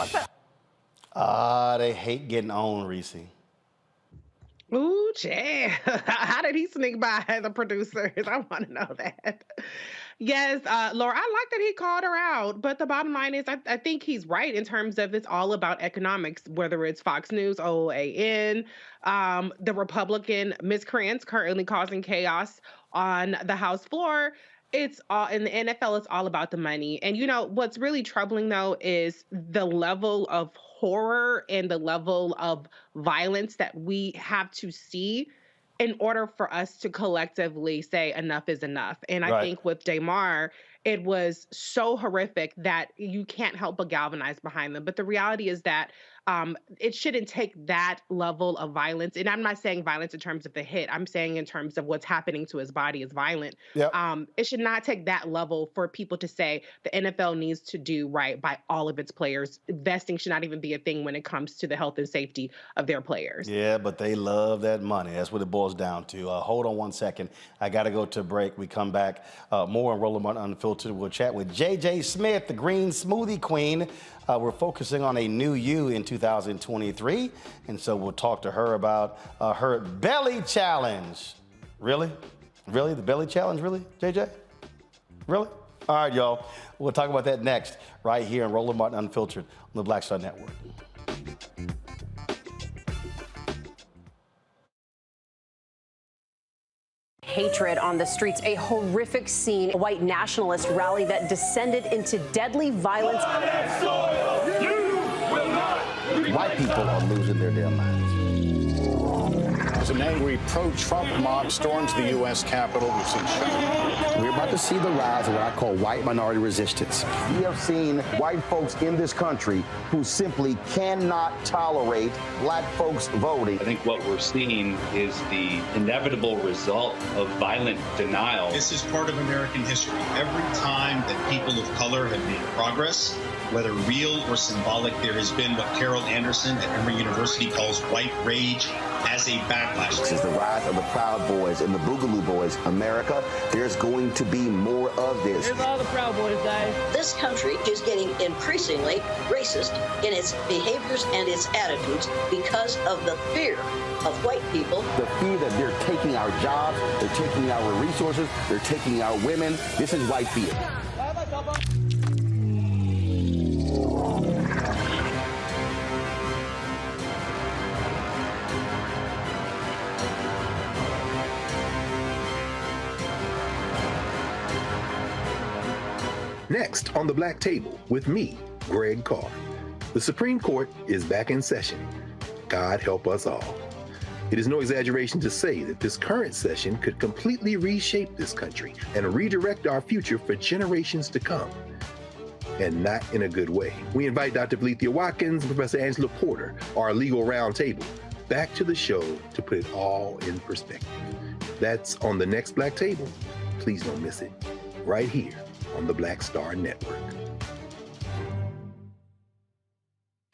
They hate getting owned, Reese. Ooh, yeah. How did he sneak by the producers? I want to know that. Yes, Laura, I like that he called her out. But the bottom line is I think he's right in terms of it's all about economics, whether it's Fox News, OAN, the Republican miscreants currently causing chaos on the House floor. It's all in the NFL, it's all about the money. And what's really troubling though is the level of horror and the level of violence that we have to see in order for us to collectively say enough is enough. And I think with Damar, it was so horrific that you can't help but galvanize behind them. But the reality is that it shouldn't take that level of violence. And I'm not saying violence in terms of the hit. I'm saying in terms of what's happening to his body is violent. Yep. It should not take that level for people to say the NFL needs to do right by all of its players. Investing should not even be a thing when it comes to the health and safety of their players. Yeah, but they love that money. That's what it boils down to. Hold on one second. I got to go to a break. We come back. More on Roland Martin Unfiltered. We'll chat with J.J. Smith, the green smoothie queen. We're focusing on a new you in 2023, and so we'll talk to her about her belly challenge. Really? Really? The belly challenge? Really, JJ? Really? All right, y'all. We'll talk about that next, right here on Roland Martin Unfiltered on the Black Star Network. Hatred on the streets, a horrific scene, a white nationalist rally that descended into deadly violence. White people are losing their damn minds. As an angry pro-Trump mob storms the U.S. Capitol, we've seen We're about to see the rise of what I call white minority resistance. We have seen white folks in this country who simply cannot tolerate black folks voting. I think what we're seeing is the inevitable result of violent denial. This is part of American history. Every time that people of color have made progress, whether real or symbolic, there has been what Carol Anderson at Emory University calls white rage as a backlash. This is the rise of the Proud Boys and the Boogaloo Boys. America, there's going to be more of this. Here's all the Proud Boys, guys. This country is getting increasingly racist in its behaviors and its attitudes because of the fear of white people. The fear that they're taking our jobs, they're taking our resources, they're taking our women. This is white fear. Next on the Black Table with me, Greg Carr. The Supreme Court is back in session. God help us all. It is no exaggeration to say that this current session could completely reshape this country and redirect our future for generations to come. And not in a good way. We invite Dr. Valethia Watkins and Professor Angela Porter, our legal roundtable, back to the show to put it all in perspective. That's on the next Black Table. Please don't miss it. Right here on the Black Star Network.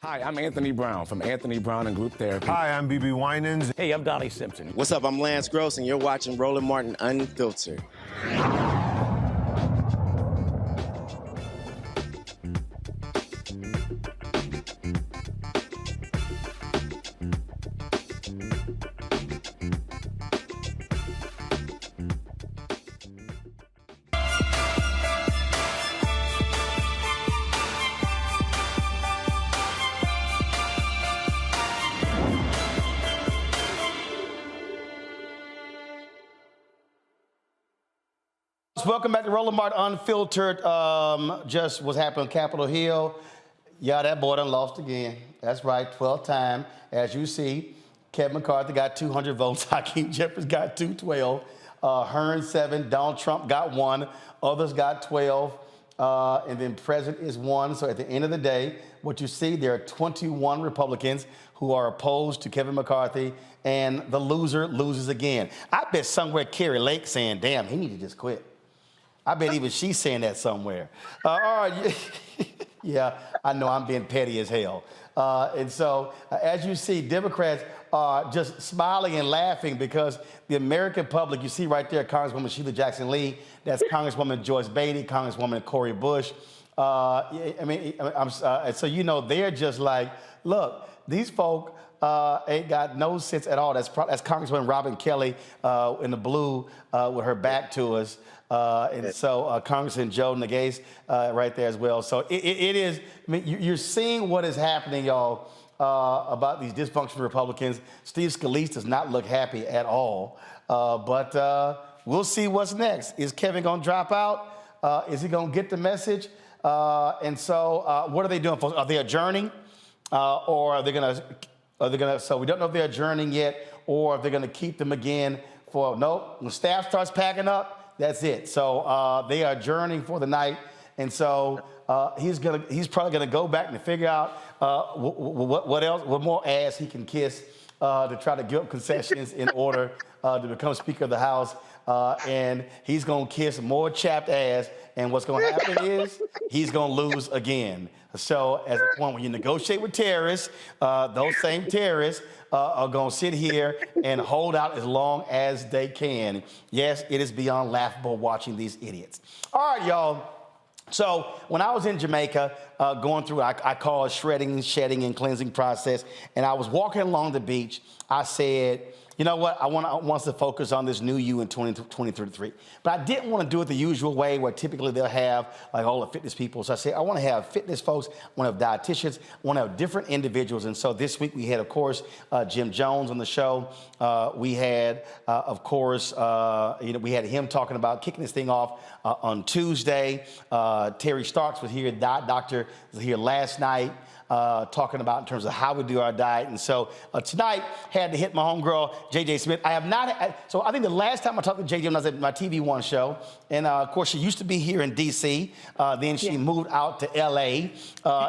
Hi, I'm Anthony Brown from Anthony Brown and Group Therapy. Hi, I'm BB Winans. Hey, I'm Donnie Simpson. What's up? I'm Lance Gross, and you're watching Roland Martin Unfiltered. Welcome back to Roland Martin Unfiltered. Just what's happening on Capitol Hill. Yeah, that boy done lost again. That's right, 12th time. As you see, Kevin McCarthy got 200 votes. Hakeem Jeffries got 212. Hearn 7. Donald Trump got 1. Others got 12. And then President is 1. So at the end of the day, what you see, there are 21 Republicans who are opposed to Kevin McCarthy, and the loser loses again. I bet somewhere Carrie Lake saying, damn, he need to just quit. I bet even she's saying that somewhere. All right. Yeah, I know I'm being petty as hell. And so, as you see, Democrats are just smiling and laughing because the American public, you see right there, Congresswoman Sheila Jackson Lee, that's Congresswoman Joyce Beatty, Congresswoman Cori Bush. So, you know, they're just like, look, these folk ain't got no sense at all. That's Congresswoman Robin Kelly in the blue with her back to us. And so Congressman Joe Nagase right there as well. So it is, I mean, you're seeing what is happening, y'all, about these dysfunctional Republicans. Steve Scalise does not look happy at all. But we'll see what's next. Is Kevin going to drop out? Is he going to get the message? And so what are they doing, folks? Are they adjourning? Or are they going to, so we don't know if they're adjourning yet, or if they're going to keep them again for, no, when staff starts packing up, that's it. So they are adjourning for the night, and so he's probably gonna go back and figure out what else, what more ass he can kiss to try to give up concessions in order to become Speaker of the House. And he's gonna kiss more chapped ass, and what's gonna happen is he's gonna lose again. So at the point when you negotiate with terrorists, those same terrorists are going to sit here and hold out as long as they can. Yes, it is beyond laughable watching these idiots. All right, y'all. So when I was in Jamaica, going through, I call it shredding, shedding, and cleansing process, and I was walking along the beach, I said, you know what, I want us to focus on this new you in 2033. But I didn't want to do it the usual way where typically they'll have like all the fitness people. So I said, I want to have fitness folks, I want to have dietitians, I want to have different individuals. And so this week we had, of course, Jim Jones on the show. We had, of course, we had him talking about kicking this thing off on Tuesday. Terry Starks was here, doctor was here last night. Talking about in terms of how we do our diet. And so tonight, had to hit my homegirl, JJ Smith. I have not, so I think the last time I talked to JJ when I was at my TV One show, and of course she used to be here in DC, then she moved out to LA,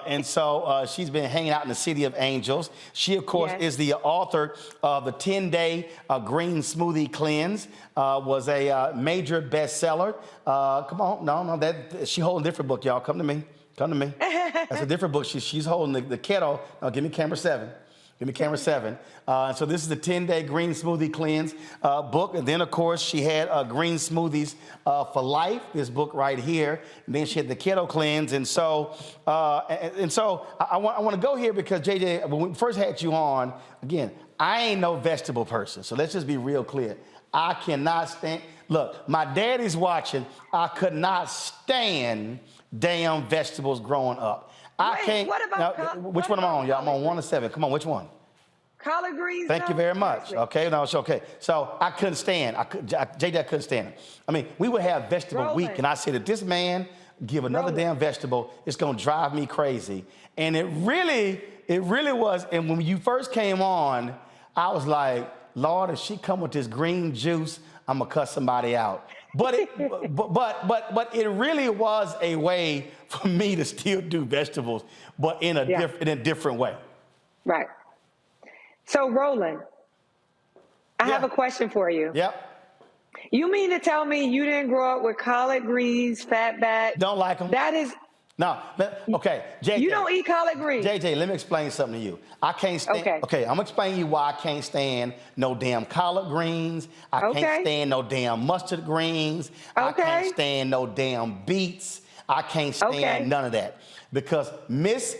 and so she's been hanging out in the City of Angels. She, of course, is the author of the 10-Day Green Smoothie Cleanse, was a major bestseller. Come on, no, she holding a different book, y'all, come to me. Come to me. That's a different book. She's holding the kettle. No, give me camera 7. Give me camera 7. So this is the 10-Day Green Smoothie Cleanse book. And then, of course, she had Green Smoothies for Life, this book right here. And then she had the Keto Cleanse. And so, I want to go here because, JJ, when we first had you on, again, I ain't no vegetable person. So let's just be real clear. I cannot stand. Look, my daddy's watching. I could not stand damn vegetables growing up. I can't. What about which one am I on, y'all? I'm on 1 to 7. Come on, which one? Collard greens. Thank you very much. Okay, no, it's okay. So I couldn't stand. JJ couldn't stand it. I mean, we would have vegetable week, and I said, if this man give another damn vegetable, it's gonna drive me crazy. And it really was. And when you first came on, I was like, Lord, if she come with this green juice, I'm gonna cut somebody out. But it really was a way for me to still do vegetables, but in a different way. Right. So, Roland, I have a question for you. Yep. You mean to tell me you didn't grow up with collard greens, fatback? Don't like them. That is. No, okay, JJ. You don't eat collard greens. JJ, let me explain something to you. I can't stand. Okay, I'm explaining you why I can't stand no damn collard greens. I can't stand no damn mustard greens. I can't stand no damn beets. I can't stand none of that because Miss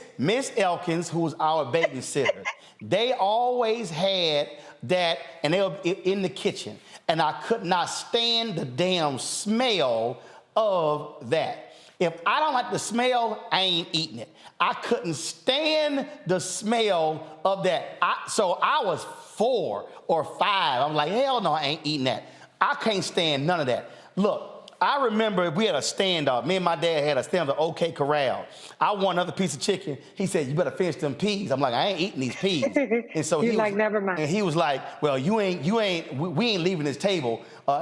Elkins, who was our babysitter, they always had that, and they were in the kitchen, and I could not stand the damn smell of that. If I don't like the smell, I ain't eating it. I couldn't stand the smell of that. So I was 4 or 5. I'm like, hell no, I ain't eating that. I can't stand none of that. Look, I remember we had a standoff. Me and my dad had a standoff at OK Corral. I want another piece of chicken. He said, "You better finish them peas." I'm like, "I ain't eating these peas." And so He's like, "Never mind." And he was like, "Well, we ain't leaving this table.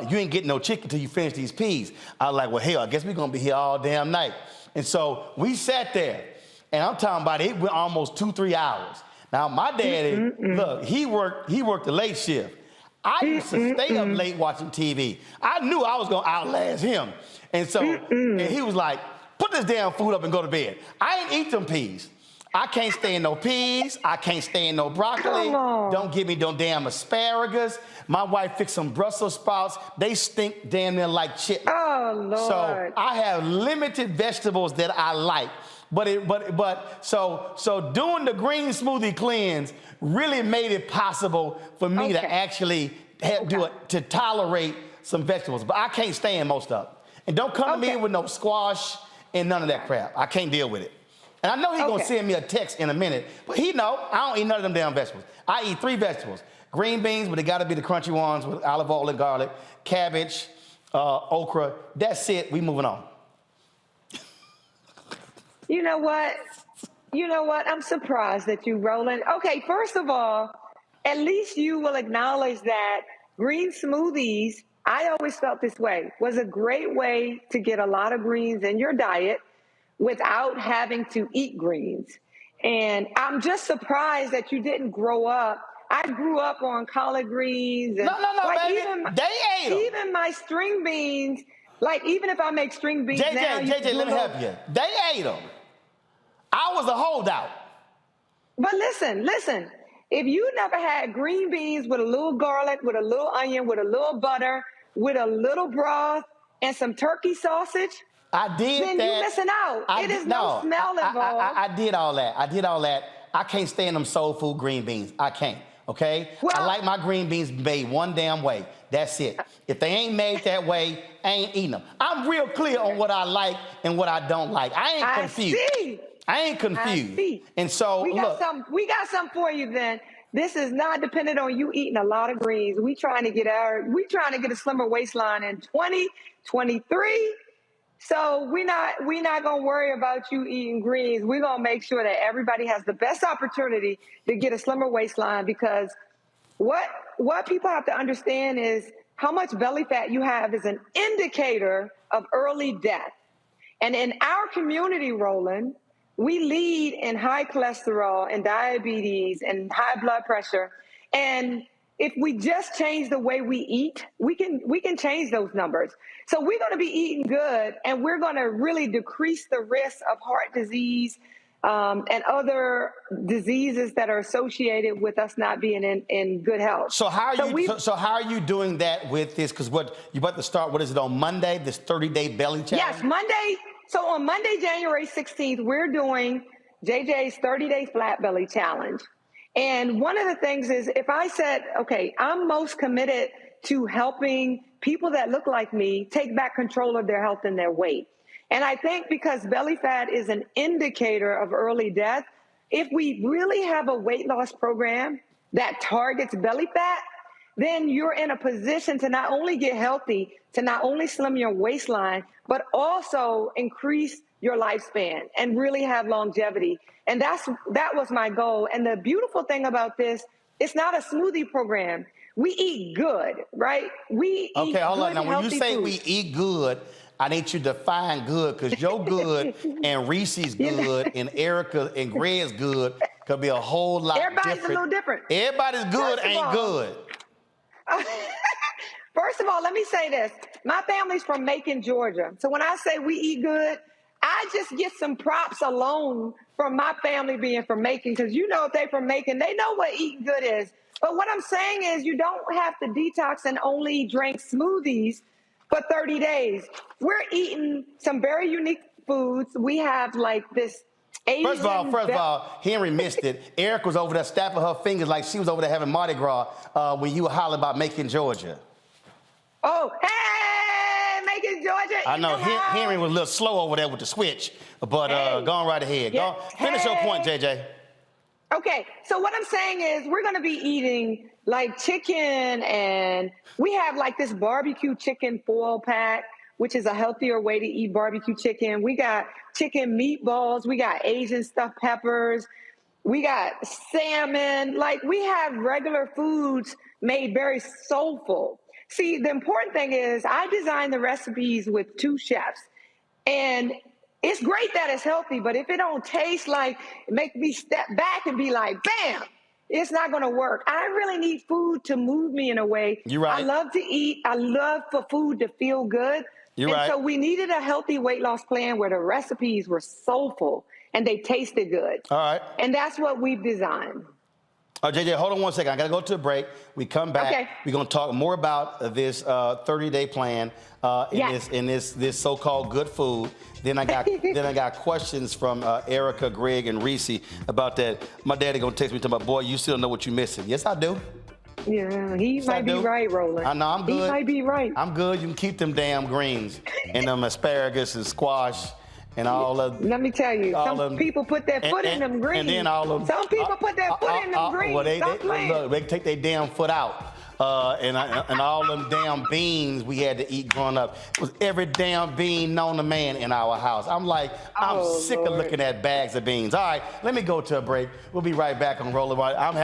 You ain't getting no chicken till you finish these peas." I was like, "Well, hell, I guess we're gonna be here all damn night." And so we sat there, and I'm talking about it went almost 2-3 hours. Now my daddy, look, he worked the late shift. I used to stay up late watching TV. I knew I was gonna outlast him. And so and he was like, "Put this damn food up and go to bed." I ain't eat them peas. I can't stand no peas. I can't stand no broccoli. Don't give me no damn asparagus. My wife fixed some Brussels sprouts. They stink damn near like chitlins. Oh, Lord. So I have limited vegetables that I like. So doing the green smoothie cleanse really made it possible for me to actually do it, to tolerate some vegetables. But I can't stand most of them. And don't come to me with no squash and none of that crap. I can't deal with it. And I know he's gonna send me a text in a minute, but he know I don't eat none of them damn vegetables. I eat 3 vegetables: green beans, but they gotta be the crunchy ones with olive oil and garlic, cabbage, okra. That's it. We moving on. You know what? I'm surprised that you, Roland. Okay, first of all, at least you will acknowledge that green smoothies, I always felt this way, was a great way to get a lot of greens in your diet without having to eat greens. And I'm just surprised that you didn't grow up. I grew up on collard greens. And no, baby. They ate them. Even my string beans, like even if I make string beans now. JJ, let me help you. They ate them. I was a holdout. But listen. If you never had green beans with a little garlic, with a little onion, with a little butter, with a little broth, and some turkey sausage, I did then you're missing out. It is no smell involved. I did all that. I can't stand them soul food green beans. I can't, okay? Well, I like my green beans made one damn way. That's it. If they ain't made that way, I ain't eating them. I'm real clear on what I like and what I don't like. I ain't confused. I ain't confused. And so, we got some for you then. This is not dependent on you eating a lot of greens. We trying to get a slimmer waistline in 2023. So we're not gonna worry about you eating greens. We're gonna make sure that everybody has the best opportunity to get a slimmer waistline, because what people have to understand is how much belly fat you have is an indicator of early death. And in our community, Roland, we lead in high cholesterol and diabetes and high blood pressure. And if we just change the way we eat, we can change those numbers. So we're going to be eating good, and we're going to really decrease the risk of heart disease and other diseases that are associated with us not being in good health. So how are you doing that with this? Because what you about to start? What is it on Monday? This 30-day belly challenge? Yes, Monday. So on Monday, January 16th, we're doing JJ's 30-day flat belly challenge. And one of the things is, if I said, okay, I'm most committed to helping people that look like me take back control of their health and their weight. And I think because belly fat is an indicator of early death, if we really have a weight loss program that targets belly fat, then you're in a position to not only get healthy, to not only slim your waistline, but also increase your lifespan and really have longevity. And that was my goal. And the beautiful thing about this, it's not a smoothie program. We eat good, right? Okay, hold on. Now, when you say we eat good, I need you to define good, because your good and Reese's good and Erica and Greg's good could be a whole lot different. Everybody's a little different. Everybody's good ain't good. First of all, let me say this. My family's from Macon, Georgia. So when I say we eat good, I just get some props alone from my family being from Macon, because if they're from Macon, they know what eating good is. But what I'm saying is, you don't have to detox and only drink smoothies for 30 days. We're eating some very unique foods. We have like this Asian... First of all, Henry missed it. Eric was over there snapping her fingers like she was over there having Mardi Gras when you were hollering about Macon, Georgia. Oh, hey, Macon, Georgia. I know Henry was a little slow over there with the switch, but go on right ahead. Yeah. Finish your point, JJ. Okay, so what I'm saying is, we're going to be eating like chicken, and we have like this barbecue chicken foil pack. which is a healthier way to eat barbecue chicken. We got chicken meatballs. We got Asian stuffed peppers. We got salmon. Like, we have regular foods made very soulful. See, the important thing is I designed the recipes with 2 chefs. And it's great that it's healthy, but if it don't taste like, make me step back and be like, bam, it's not going to work. I really need food to move me in a way. You're right. I love to eat. I love for food to feel good. You're right. So we needed a healthy weight loss plan where the recipes were soulful and they tasted good. All right. And that's what we've designed. JJ, hold on one second. I got to go to a break. We come back. Okay. We're going to talk more about this 30-day plan in this so-called good food. Then I got questions from Erica, Greg, and Reese about that. My daddy going to text me talking about, boy, you still know what you're missing. Yes, I do. Yeah, he might be right, Roland. I know, I'm good. He might be right. I'm good. You can keep them damn greens and them asparagus and squash and all of. Let me tell you, some people put their foot in them greens. And then all of. Some people put their foot in them greens. Well, they take their damn foot out. And all them damn beans we had to eat growing up. It was every damn bean known to man in our house. I'm like, I'm sick of looking at bags of beans. All right, let me go to a break. We'll be right back on Rolling Martin. I'm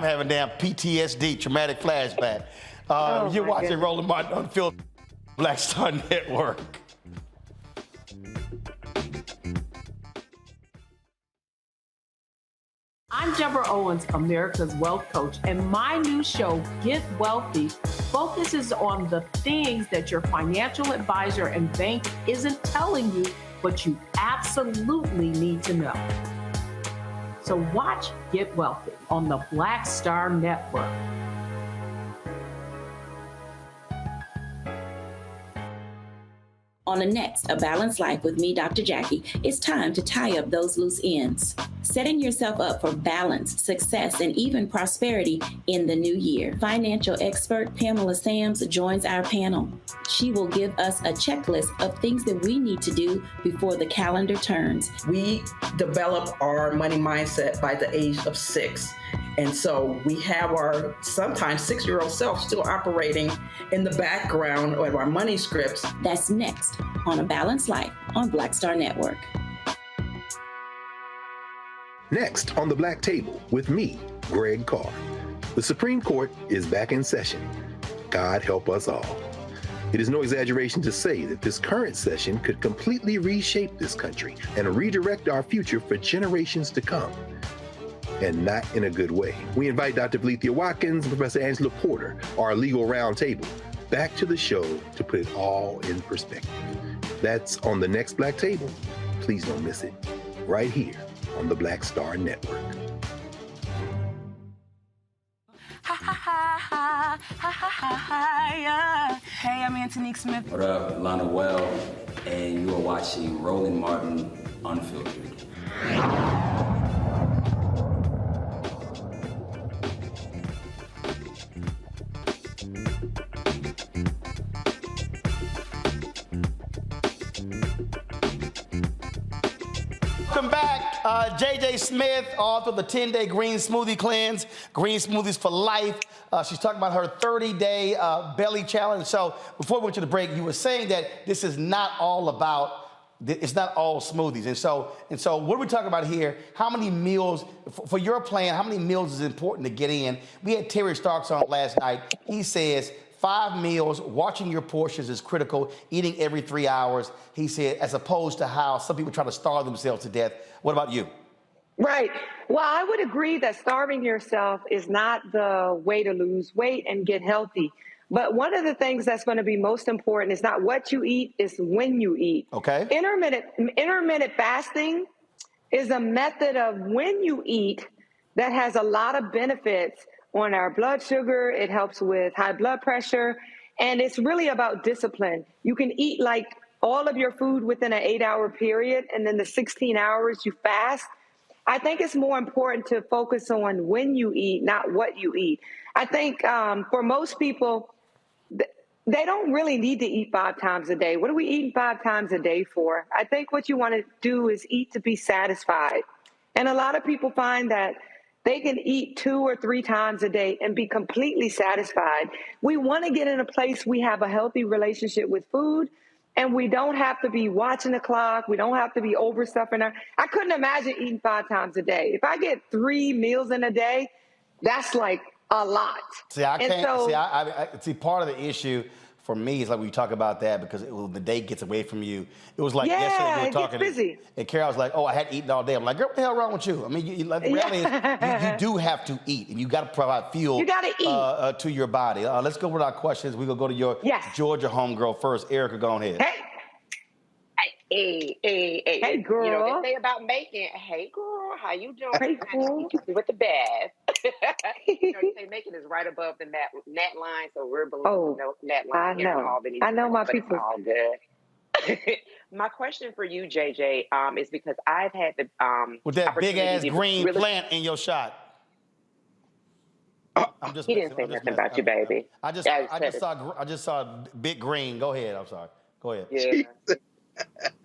having damn PTSD, traumatic flashback. You're watching goodness. Rolling Martin on Filter, Black Star Network. I'm Deborah Owens, America's Wealth Coach, and my new show, Get Wealthy, focuses on the things that your financial advisor and bank isn't telling you, but you absolutely need to know. So watch Get Wealthy on the Black Star Network. On the next A Balanced Life with me, Dr. Jackie, it's time to tie up those loose ends. Setting yourself up for balance, success, and even prosperity in the new year. Financial expert Pamela Sams joins our panel. She will give us a checklist of things that we need to do before the calendar turns. We develop our money mindset by the age of 6. And so we have our sometimes 6-year-old self still operating in the background of our money scripts. That's next on A Balanced Life on Black Star Network. Next on the Black Table with me, Greg Carr. The Supreme Court is back in session. God help us all. It is no exaggeration to say that this current session could completely reshape this country and redirect our future for generations to come. And not in a good way. We invite Dr. Valethia Watkins and Professor Angela Porter, our legal roundtable, back to the show to put it all in perspective. That's on the next Black Table. Please don't miss it. Right here on the Black Star Network. Hey, I'm Antonique Smith. What up, Lana Well, and you are watching Rolling Martin Unfiltered. Welcome back. JJ Smith, author of the 10-Day Green Smoothie Cleanse, Green Smoothies for Life. She's talking about her 30-day belly challenge. So before we went to the break, you were saying that this is not all about, it's not all smoothies. And so what are we talking about here? How many meals, for your plan, how many meals is important to get in? We had Terry Starks on last night. He says 5 meals, watching your portions is critical, eating every 3 hours, he said, as opposed to how some people try to starve themselves to death. What about you? Right. Well, I would agree that starving yourself is not the way to lose weight and get healthy. But one of the things that's going to be most important is not what you eat, it's when you eat. Okay. Intermittent fasting is a method of when you eat that has a lot of benefits on our blood sugar. It helps with high blood pressure. And it's really about discipline. You can eat like all of your food within an 8-hour period, and then the 16 hours you fast. I think it's more important to focus on when you eat, not what you eat. I think for most people, they don't really need to eat 5 times a day. What are we eating 5 times a day for? I think what you want to do is eat to be satisfied. And a lot of people find that they can eat 2 or 3 times a day and be completely satisfied. We want to get in a place we have a healthy relationship with food and we don't have to be watching the clock. We don't have to be overstuffing our. I couldn't imagine eating 5 times a day. If I get 3 meals in a day, that's like a lot. See, I can't see part of the issue for me is like when you talk about that because the day gets away from you. It was like yesterday we were talking, busy. And Carol was like, "Oh, I hadn't eaten all day." I'm like, "Girl, what the hell wrong with you?" I mean, the reality is you do have to eat, and you got to provide fuel. You got to eat to your body. Let's go with our questions. We're gonna go to your Georgia homegirl first. Erica, go ahead. Hey, girl. You know, they say about making. Hey, girl, how you doing? Hey, with the bad. You know, you say making is right above the net line, so we're below the net line here in Albany. I know my but people. It's all good. My question for you, JJ, is because I've had the with that big ass green plant in your shot. He didn't say nothing about you, baby. I just saw big green. Go ahead. I'm sorry. Go ahead. Yeah.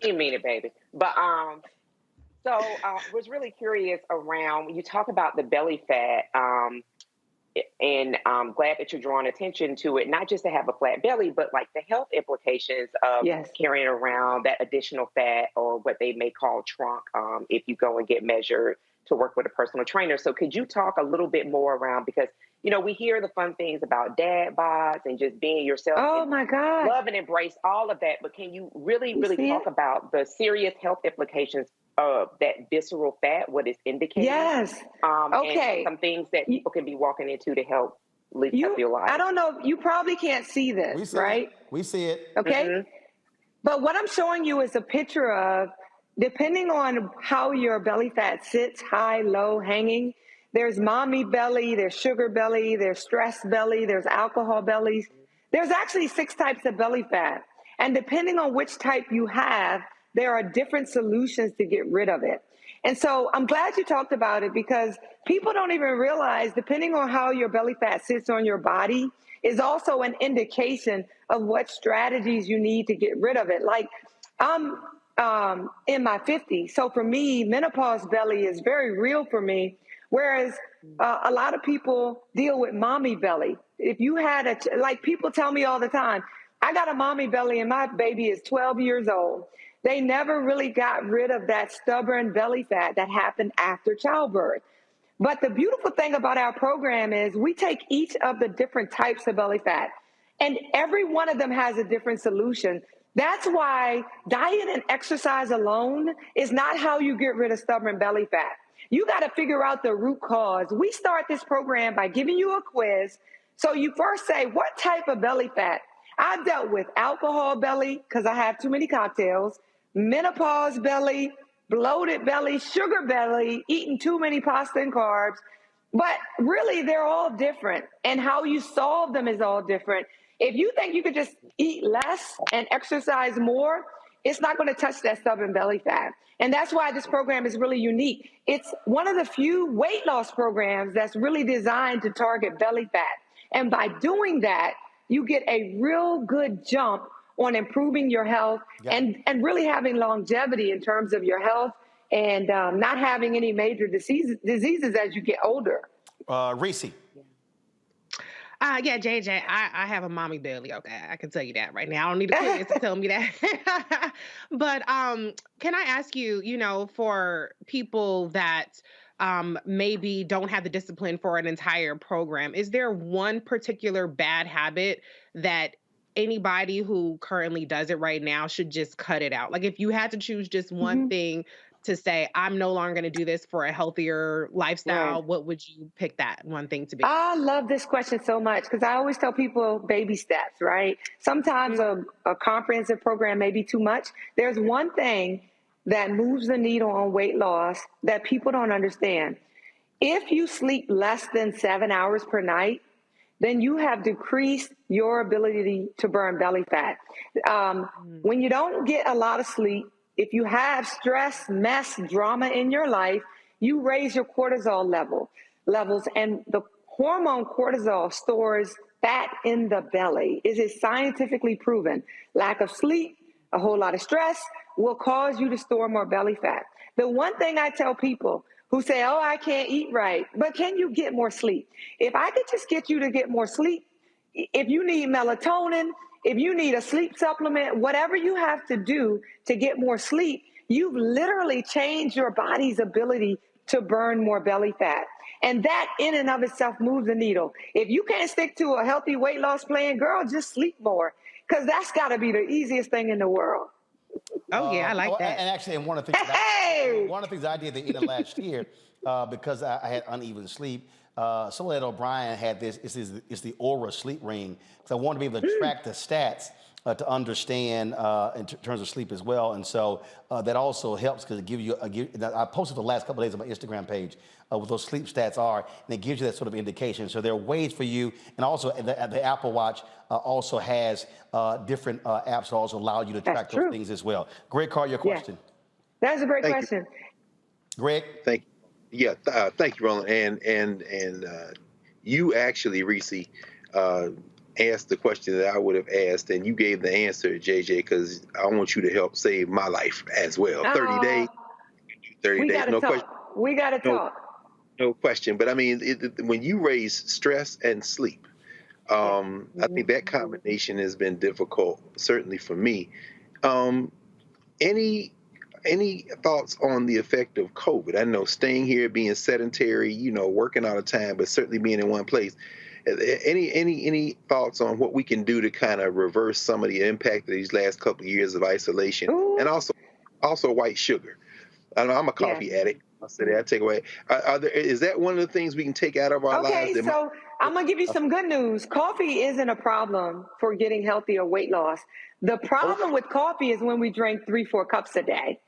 You mean it, baby. But so was really curious around when you talk about the belly fat, and I'm glad that you're drawing attention to it, not just to have a flat belly, but like the health implications of carrying around that additional fat or what they may call trunk if you go and get measured to work with a personal trainer. So could you talk a little bit more around, because, you know, we hear the fun things about dad bods and just being yourself. Oh my God. Love and embrace all of that. But can you really talk about the serious health implications of that visceral fat, what it's indicating? Yes. Okay. And some things that people can be walking into to help live your life. I don't know. You probably can't see this, right? We see it. Okay. Mm-hmm. But what I'm showing you is a picture of, depending on how your belly fat sits, high, low, hanging, there's mommy belly, there's sugar belly, there's stress belly, there's alcohol bellies. There's actually 6 types of belly fat. And depending on which type you have, there are different solutions to get rid of it. And so I'm glad you talked about it, because people don't even realize, depending on how your belly fat sits on your body is also an indication of what strategies you need to get rid of it. Like I'm in my 50s. So for me, menopause belly is very real for me. Whereas a lot of people deal with mommy belly. If you had like people tell me all the time, I got a mommy belly and my baby is 12 years old. They never really got rid of that stubborn belly fat that happened after childbirth. But the beautiful thing about our program is we take each of the different types of belly fat, and every one of them has a different solution. That's why diet and exercise alone is not how you get rid of stubborn belly fat. You got to figure out the root cause. We start this program by giving you a quiz. So you first say, what type of belly fat? I've dealt with alcohol belly because I have too many cocktails, menopause belly, bloated belly, sugar belly, eating too many pasta and carbs. But really, they're all different. And how you solve them is all different. If you think you could just eat less and exercise more, it's not going to touch that stubborn belly fat. And that's why this program is really unique. It's one of the few weight loss programs that's really designed to target belly fat. And by doing that, you get a real good jump on improving your health and really having longevity in terms of your health and not having any major diseases as you get older. Reese. Yeah, JJ, I have a mommy belly. Okay, I can tell you that right now. I don't need a quiz to tell me that. But can I ask you, you know, for people that maybe don't have the discipline for an entire program, is there one particular bad habit that anybody who currently does it right now should just cut it out? Like if you had to choose just one thing to say, I'm no longer going to do this for a healthier lifestyle, what would you pick that one thing to be? I love this question so much because I always tell people baby steps, right? Sometimes a comprehensive program may be too much. There's one thing that moves the needle on weight loss that people don't understand. If you sleep less than 7 hours per night, then you have decreased your ability to burn belly fat. When you don't get a lot of sleep, if you have stress, mess, drama in your life, you raise your cortisol levels, and the hormone cortisol stores fat in the belly. It is scientifically proven. Lack of sleep, a whole lot of stress will cause you to store more belly fat. The one thing I tell people who say, oh, I can't eat right, but can you get more sleep? If I could just get you to get more sleep, if you need melatonin, if you need a sleep supplement, whatever you have to do to get more sleep, you've literally changed your body's ability to burn more belly fat. And that in and of itself moves the needle. If you can't stick to a healthy weight loss plan, girl, just sleep more, because that's got to be the easiest thing in the world. Oh, yeah, I like that. And actually, one of the things, one of the things I did at the end of last year, because I had uneven sleep, Soledad O'Brien had this, it's the Aura sleep ring. So I wanted to be able to track the stats to understand in terms of sleep as well. And so that also helps because it gives you, I posted the last couple of days on my Instagram page what those sleep stats are, and it gives you that sort of indication. So there are ways for you, and also the Apple Watch also has different apps that also allow you to track those things as well. Greg Carr, your question. Yeah. That's a great question. Greg? Thank you. Yeah, thank you, Roland. And you actually, Reese, asked the question that I would have asked, and you gave the answer, JJ, because I want you to help save my life as well. 30 days. 30 days. No question. We got to talk. No question. But I mean, when you raise stress and sleep, I think that combination has been difficult, certainly for me. Any thoughts on the effect of COVID? I know staying here, being sedentary, working all the time, but certainly being in one place. Any thoughts on what we can do to kind of reverse some of the impact of these last couple of years of isolation? Ooh. And also white sugar. I know I'm a coffee addict. I'll say that. I take away. Is that one of the things we can take out of our lives? Okay, so I'm going to give you some good news. Coffee isn't a problem for getting healthy or weight loss. The problem with coffee is when we drink 3-4 cups a day.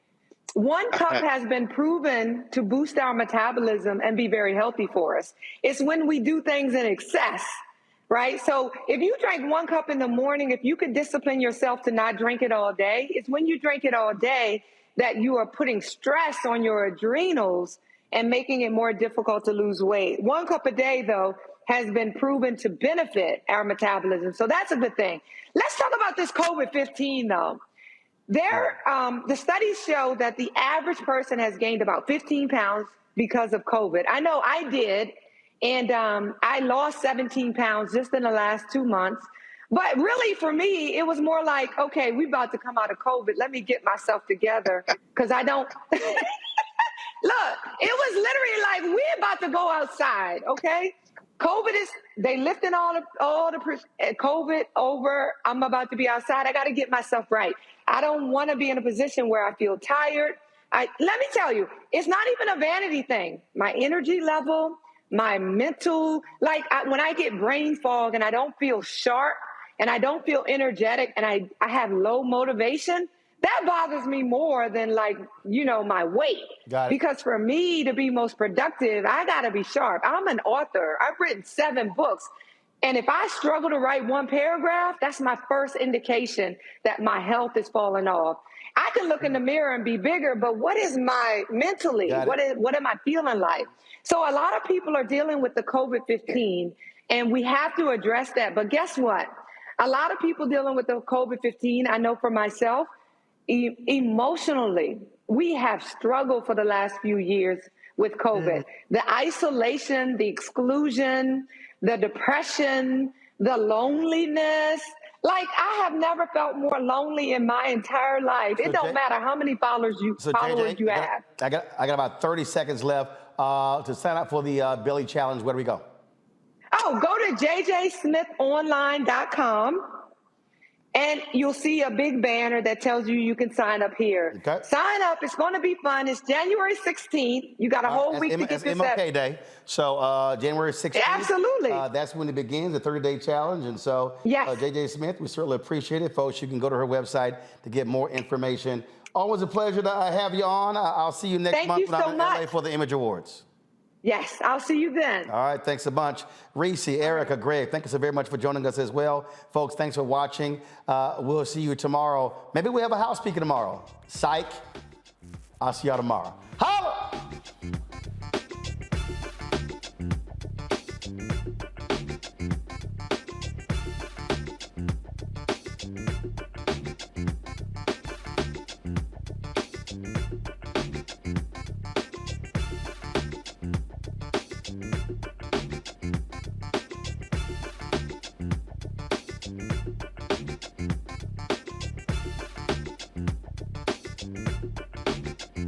1 cup has been proven to boost our metabolism and be very healthy for us. It's when we do things in excess, right? So if you drink 1 cup in the morning, if you could discipline yourself to not drink it all day, it's when you drink it all day that you are putting stress on your adrenals and making it more difficult to lose weight. 1 cup a day, though, has been proven to benefit our metabolism. So that's a good thing. Let's talk about this COVID-15, though. The studies show that the average person has gained about 15 pounds because of COVID. I know I did, and I lost 17 pounds just in the last 2 months. But really, for me, it was more like, okay, we're about to come out of COVID. Let me get myself together, because I don't. Look, it was literally like, we're about to go outside, okay? They lifting all the COVID over. I'm about to be outside. I got to get myself right. I don't want to be in a position where I feel tired. Let me tell you, it's not even a vanity thing. My energy level, my mental, when I get brain fog and I don't feel sharp and I don't feel energetic and I have low motivation, that bothers me more than my weight. Because for me to be most productive, I got to be sharp. I'm an author. I've written 7 books. And if I struggle to write 1 paragraph, that's my first indication that my health is falling off. I can look in the mirror and be bigger, but what is my mentally? What am I feeling like? So a lot of people are dealing with the COVID-15, and we have to address that. But guess what? A lot of people dealing with the COVID-15, I know for myself, emotionally, we have struggled for the last few years with COVID. The isolation, the exclusion, the depression, the loneliness. I have never felt more lonely in my entire life. It don't matter how many followers you have. I got about 30 seconds left to sign up for the Belly Challenge. Where do we go? Oh, go to jjsmithonline.com. And you'll see a big banner that tells you can sign up here. Okay. Sign up. It's going to be fun. It's January 16th. You got a whole week to get this up. MLK Day. So January 16th. Absolutely. That's when it begins, the 30-day challenge. And so JJ Smith, we certainly appreciate it. Folks, you can go to her website to get more information. Always a pleasure to have you on. I'll see you next month when I'm in LA for the Image Awards. Yes, I'll see you then. All right, thanks a bunch. Reese, Erica, Greg, thank you so very much for joining us as well. Folks, thanks for watching. We'll see you tomorrow. Maybe we have a house speaker tomorrow. Psych. I'll see y'all tomorrow. Holla!